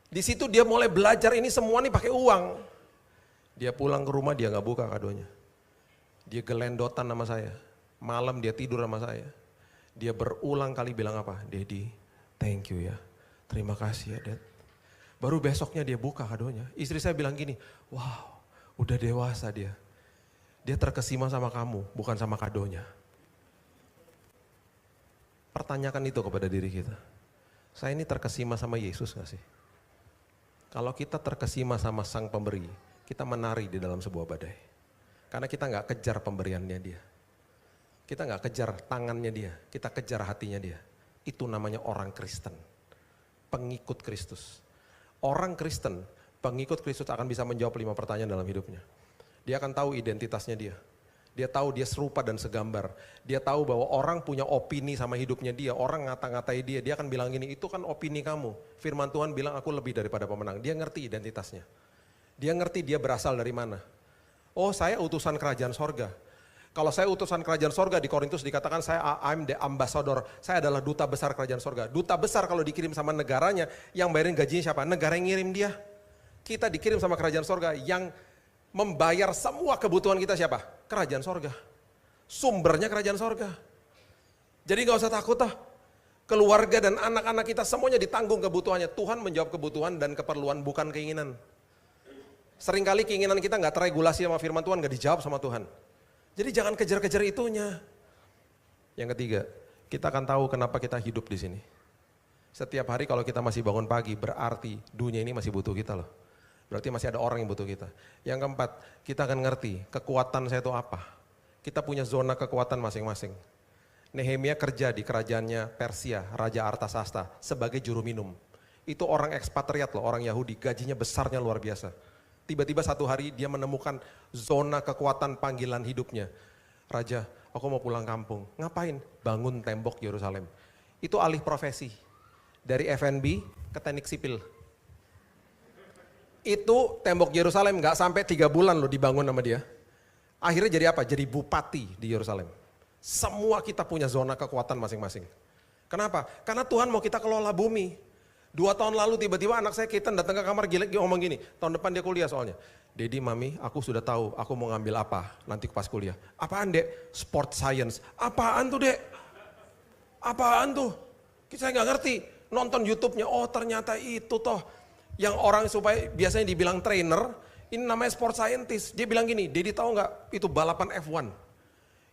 Speaker 1: Di situ dia mulai belajar ini semua nih pakai uang. Dia pulang ke rumah dia nggak buka kadonya. Dia gelendotan sama saya. Malam dia tidur sama saya. Dia berulang kali bilang apa? Dedi, thank you ya. Terima kasih ya, Dad. Baru besoknya dia buka kadonya. Istri saya bilang gini, wow, udah dewasa dia. Dia terkesima sama kamu, bukan sama kadonya. Pertanyakan itu kepada diri kita. Saya ini terkesima sama Yesus gak sih? Kalau kita terkesima sama Sang Pemberi, kita menari di dalam sebuah badai. Karena kita gak kejar pemberiannya dia. Kita gak kejar tangannya dia, kita kejar hatinya dia. Itu namanya orang Kristen, pengikut Kristus. Orang Kristen, pengikut Kristus akan bisa menjawab 5 pertanyaan dalam hidupnya. Dia akan tahu identitasnya dia. Dia tahu dia serupa dan segambar. Dia tahu bahwa orang punya opini sama hidupnya dia. Orang ngata-ngatai dia, dia akan bilang gini, itu kan opini kamu. Firman Tuhan bilang aku lebih daripada pemenang. Dia ngerti identitasnya. Dia ngerti dia berasal dari mana. Oh, saya utusan kerajaan sorga. Kalau saya utusan kerajaan sorga, di Korintus dikatakan I'm the ambassador, saya adalah duta besar kerajaan sorga. Duta besar kalau dikirim sama negaranya, yang bayarin gajinya siapa? Negara yang ngirim dia. Kita dikirim sama kerajaan sorga, yang membayar semua kebutuhan kita siapa? Kerajaan sorga. Sumbernya kerajaan sorga. Jadi gak usah takut toh. Keluarga dan anak-anak kita semuanya ditanggung kebutuhannya. Tuhan menjawab kebutuhan dan keperluan, bukan keinginan. Seringkali keinginan kita gak terregulasi sama firman Tuhan, gak dijawab sama Tuhan. Jadi jangan kejar-kejar itunya. Yang ketiga, kita akan tahu kenapa kita hidup di sini. Setiap hari kalau kita masih bangun pagi, berarti dunia ini masih butuh kita loh. Berarti masih ada orang yang butuh kita. Yang keempat, kita akan ngerti kekuatan saya itu apa. Kita punya zona kekuatan masing-masing. Nehemia kerja di kerajaannya Persia, Raja Artasasta, sebagai juru minum. Itu orang ekspatriat loh, orang Yahudi, gajinya besarnya luar biasa. Tiba-tiba satu hari dia menemukan zona kekuatan panggilan hidupnya. Raja, aku mau pulang kampung. Ngapain? Bangun tembok Yerusalem. Itu alih profesi. Dari F&B ke teknik sipil. Itu tembok Yerusalem gak sampai 3 bulan loh dibangun sama dia. Akhirnya jadi apa? Jadi bupati di Yerusalem. Semua kita punya zona kekuatan masing-masing. Kenapa? Karena Tuhan mau kita kelola bumi. 2 tahun lalu tiba-tiba anak saya Keaton datang ke kamar gila ngomong gini, tahun depan dia kuliah soalnya. Dedi, mami, aku sudah tahu aku mau ngambil apa nanti pas kuliah. Apaan dek? Sport science. Apaan tuh dek? Apaan tuh? Saya nggak ngerti. Nonton YouTube-nya, oh ternyata itu toh. Yang orang supaya biasanya dibilang trainer, ini namanya sport scientist. Dia bilang gini, Dedi tahu nggak itu balapan F1.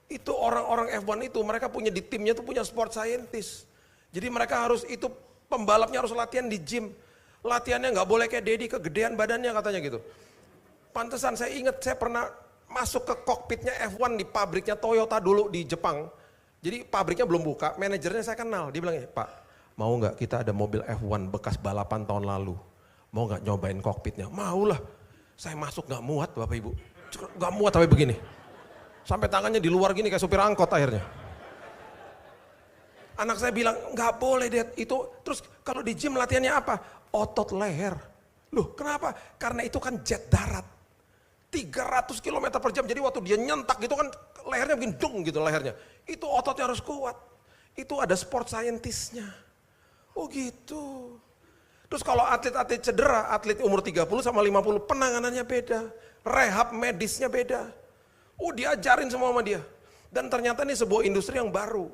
Speaker 1: Itu orang-orang F1 itu mereka punya di timnya tuh punya sport scientist. Jadi mereka harus itu pembalapnya harus latihan di gym. Latihannya nggak boleh kayak Dedi, kegedean badannya katanya gitu. Pantesan saya ingat saya pernah masuk ke kokpitnya F1 di pabriknya Toyota dulu di Jepang. Jadi pabriknya belum buka, manajernya saya kenal. Dia bilang, Pak, mau nggak kita ada mobil F1 bekas balapan tahun lalu. Mau nggak nyobain kokpitnya? Mau lah. Saya masuk nggak muat Bapak Ibu. Nggak muat tapi begini. Sampai tangannya di luar gini kayak supir angkot akhirnya. Anak saya bilang, nggak boleh Dad, itu terus kalau di gym latihannya apa? Otot leher. Loh kenapa? Karena itu kan jet darat. 300 km per jam, jadi waktu dia nyentak gitu kan lehernya bikin dung gitu lehernya. Itu ototnya harus kuat. Itu ada sport scientist-nya. Oh gitu. Terus kalau atlet-atlet cedera, atlet umur 30 sama 50 penanganannya beda. Rehab medisnya beda. Oh diajarin semua sama dia. Dan ternyata ini sebuah industri yang baru.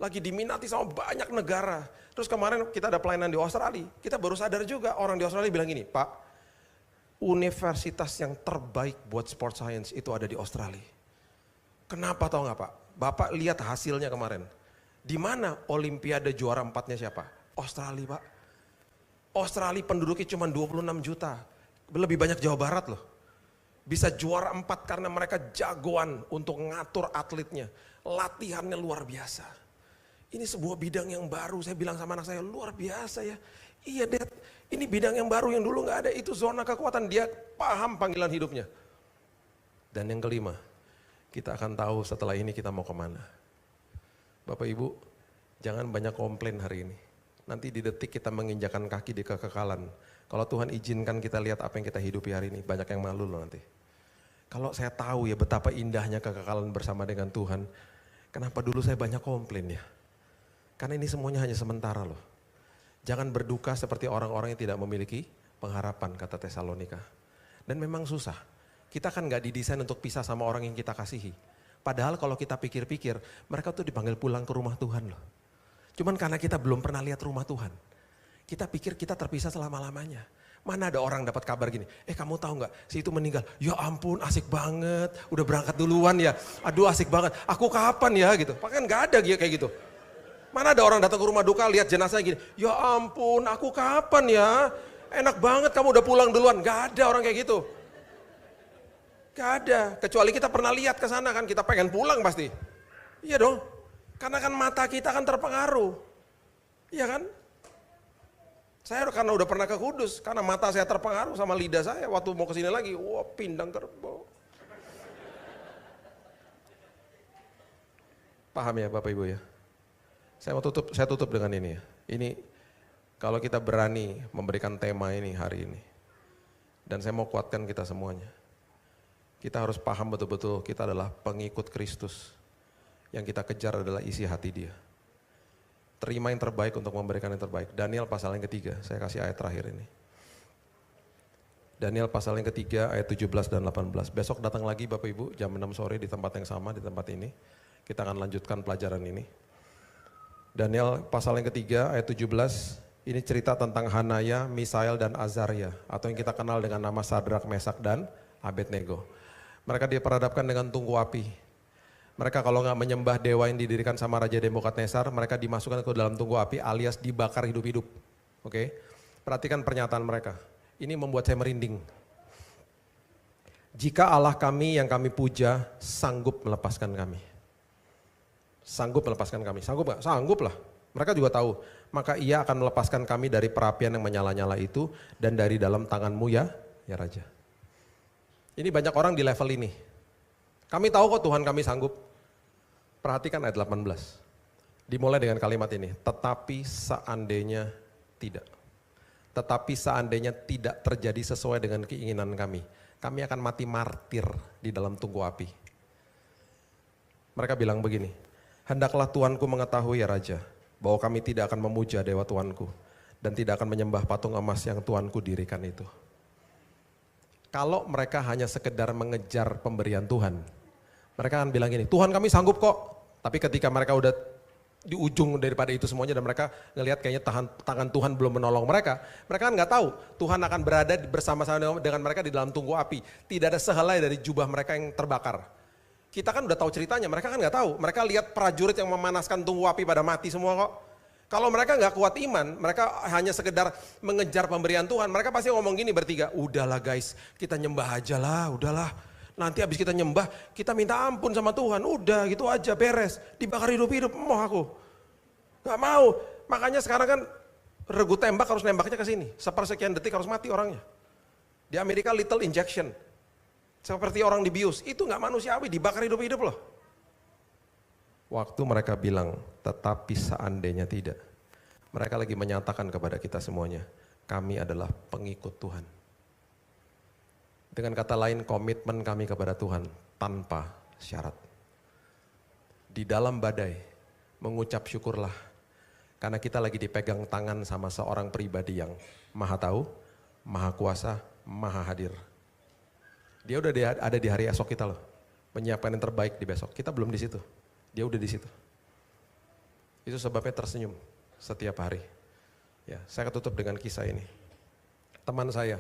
Speaker 1: Lagi diminati sama banyak negara. Terus kemarin kita ada pelayanan di Australia, kita baru sadar juga orang di Australia bilang gini, Pak, universitas yang terbaik buat sport science itu ada di Australia. Kenapa tahu nggak Pak? Bapak lihat hasilnya kemarin. Di mana Olimpiade juara 4-nya siapa? Australia Pak. Australia penduduknya cuma 26 juta, lebih banyak Jawa Barat loh. Bisa juara 4 karena mereka jagoan untuk ngatur atletnya, latihannya luar biasa. Ini sebuah bidang yang baru, saya bilang sama anak saya, luar biasa ya. Iya Dad, ini bidang yang baru yang dulu gak ada, itu zona kekuatan, dia paham panggilan hidupnya. Dan yang kelima, kita akan tahu setelah ini kita mau kemana. Bapak Ibu, jangan banyak komplain hari ini. nanti di detik kita menginjakan kaki di kekekalan. Kalau Tuhan izinkan kita lihat apa yang kita hidupi hari ini, banyak yang malu loh nanti. Kalau saya tahu ya betapa indahnya kekekalan bersama dengan Tuhan, kenapa dulu saya banyak komplain ya? Karena ini semuanya hanya sementara loh. Jangan berduka seperti orang-orang yang tidak memiliki pengharapan, kata Tesalonika. Dan memang susah. Kita kan gak didesain untuk pisah sama orang yang kita kasihi. Padahal kalau kita pikir-pikir, mereka tuh dipanggil pulang ke rumah Tuhan loh. Cuman karena kita belum pernah lihat rumah Tuhan. Kita pikir kita terpisah selama-lamanya. Mana ada orang dapat kabar gini, kamu tahu gak, si itu meninggal. Ya ampun, asik banget, udah berangkat duluan ya. Aduh asik banget, aku kapan ya gitu. Bahkan gak ada kayak gitu. Mana ada orang datang ke rumah duka lihat jenazahnya gini, ya ampun aku kapan ya. Enak banget kamu udah pulang duluan. Gak ada orang kayak gitu. Gak ada, kecuali kita pernah lihat ke sana kan, kita pengen pulang pasti. Iya dong, karena kan mata kita kan terpengaruh. Iya kan? Saya karena udah pernah ke Kudus, karena mata saya terpengaruh sama lidah saya, waktu mau kesini lagi, wah pindang kerbau. Paham ya Bapak Ibu ya? Saya tutup dengan ini ya. Ini kalau kita berani memberikan tema ini hari ini, dan saya mau kuatkan kita semuanya. Kita harus paham betul-betul kita adalah pengikut Kristus. Yang kita kejar adalah isi hati Dia. Terima yang terbaik untuk memberikan yang terbaik. Daniel pasal yang ketiga, saya kasih ayat terakhir ini. Daniel pasal yang ketiga ayat 17 dan 18. Besok datang lagi Bapak Ibu jam 6 sore di tempat yang sama, di tempat ini. Kita akan lanjutkan pelajaran ini. Daniel pasal yang ketiga ayat 17, ini cerita tentang Hanaya, Misael dan Azaria. Atau yang kita kenal dengan nama Sadrak, Mesak dan Abednego. Mereka diperhadapkan dengan tungku api. Mereka kalau nggak menyembah dewa yang didirikan sama Raja Nebukadnezar, mereka dimasukkan ke dalam tungku api alias dibakar hidup-hidup. Oke, perhatikan pernyataan mereka. Ini membuat saya merinding. Jika Allah kami yang kami puja sanggup melepaskan kami. Sanggup melepaskan kami. Sanggup nggak? Sanggup lah. Mereka juga tahu. Maka ia akan melepaskan kami dari perapian yang menyala-nyala itu dan dari dalam tanganmu ya Raja. Ini banyak orang di level ini. Kami tahu kok Tuhan kami sanggup. Perhatikan ayat 18. Dimulai dengan kalimat ini, tetapi seandainya tidak. Tetapi seandainya tidak terjadi sesuai dengan keinginan kami akan mati martir di dalam tungku api. Mereka bilang begini, hendaklah Tuanku mengetahui ya Raja, bahwa kami tidak akan memuja dewa Tuanku dan tidak akan menyembah patung emas yang Tuanku dirikan itu. Kalau mereka hanya sekedar mengejar pemberian Tuhan, mereka akan bilang gini, Tuhan kami sanggup kok. Tapi ketika mereka udah di ujung daripada itu semuanya dan mereka ngelihat kayaknya tangan Tuhan belum menolong mereka kan nggak tahu Tuhan akan berada bersama-sama dengan mereka di dalam tungku api. Tidak ada sehelai dari jubah mereka yang terbakar. Kita kan udah tahu ceritanya, mereka kan nggak tahu. Mereka lihat prajurit yang memanaskan tungku api pada mati semua kok. Kalau mereka nggak kuat iman, mereka hanya sekedar mengejar pemberian Tuhan, mereka pasti ngomong gini bertiga, udahlah guys, kita nyembah aja lah, udahlah. Nanti habis kita nyembah, kita minta ampun sama Tuhan, udah gitu aja beres. Dibakar hidup-hidup, mau aku. Gak mau, makanya sekarang kan regu tembak harus nembaknya ke sini. Sepersekian detik harus mati orangnya. Di Amerika lethal injection. Seperti orang dibius, itu gak manusiawi, dibakar hidup-hidup loh. Waktu mereka bilang, tetapi seandainya tidak. Mereka lagi menyatakan kepada kita semuanya, kami adalah pengikut Tuhan. Dengan kata lain, komitmen kami kepada Tuhan tanpa syarat. Di dalam badai, mengucap syukurlah. Karena kita lagi dipegang tangan sama seorang pribadi yang maha tahu, maha kuasa, maha hadir. Dia udah ada di hari esok kita loh. Menyiapkan yang terbaik di besok. Kita belum di situ. Dia udah di situ. Itu sebabnya tersenyum setiap hari. Ya, saya tutup dengan kisah ini. Teman saya,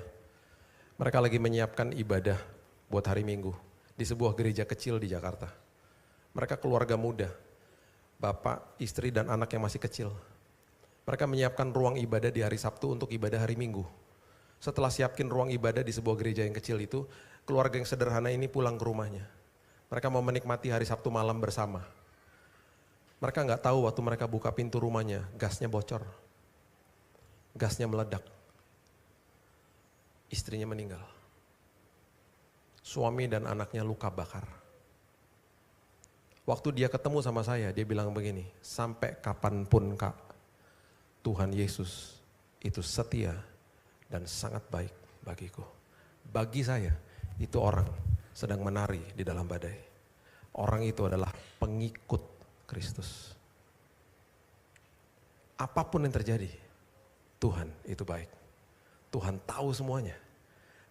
Speaker 1: mereka lagi menyiapkan ibadah buat hari Minggu di sebuah gereja kecil di Jakarta. Mereka keluarga muda, bapak, istri dan anak yang masih kecil. Mereka menyiapkan ruang ibadah di hari Sabtu untuk ibadah hari Minggu. Setelah siapkin ruang ibadah di sebuah gereja yang kecil itu, keluarga yang sederhana ini pulang ke rumahnya. Mereka mau menikmati hari Sabtu malam bersama. Mereka nggak tahu waktu mereka buka pintu rumahnya, gasnya bocor. Gasnya meledak. Istrinya meninggal. Suami dan anaknya luka bakar. Waktu dia ketemu sama saya, dia bilang begini, sampai kapanpun Kak, Tuhan Yesus itu setia dan sangat baik bagiku. Bagi saya, itu orang sedang menari di dalam badai. Orang itu adalah pengikut Kristus. Apapun yang terjadi, Tuhan itu baik. Tuhan tahu semuanya.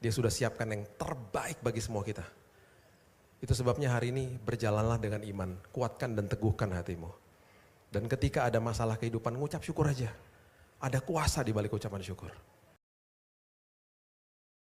Speaker 1: Dia sudah siapkan yang terbaik bagi semua kita. Itu sebabnya hari ini berjalanlah dengan iman, kuatkan dan teguhkan hatimu. Dan ketika ada masalah kehidupan, ngucap syukur aja. Ada kuasa di balik ucapan syukur.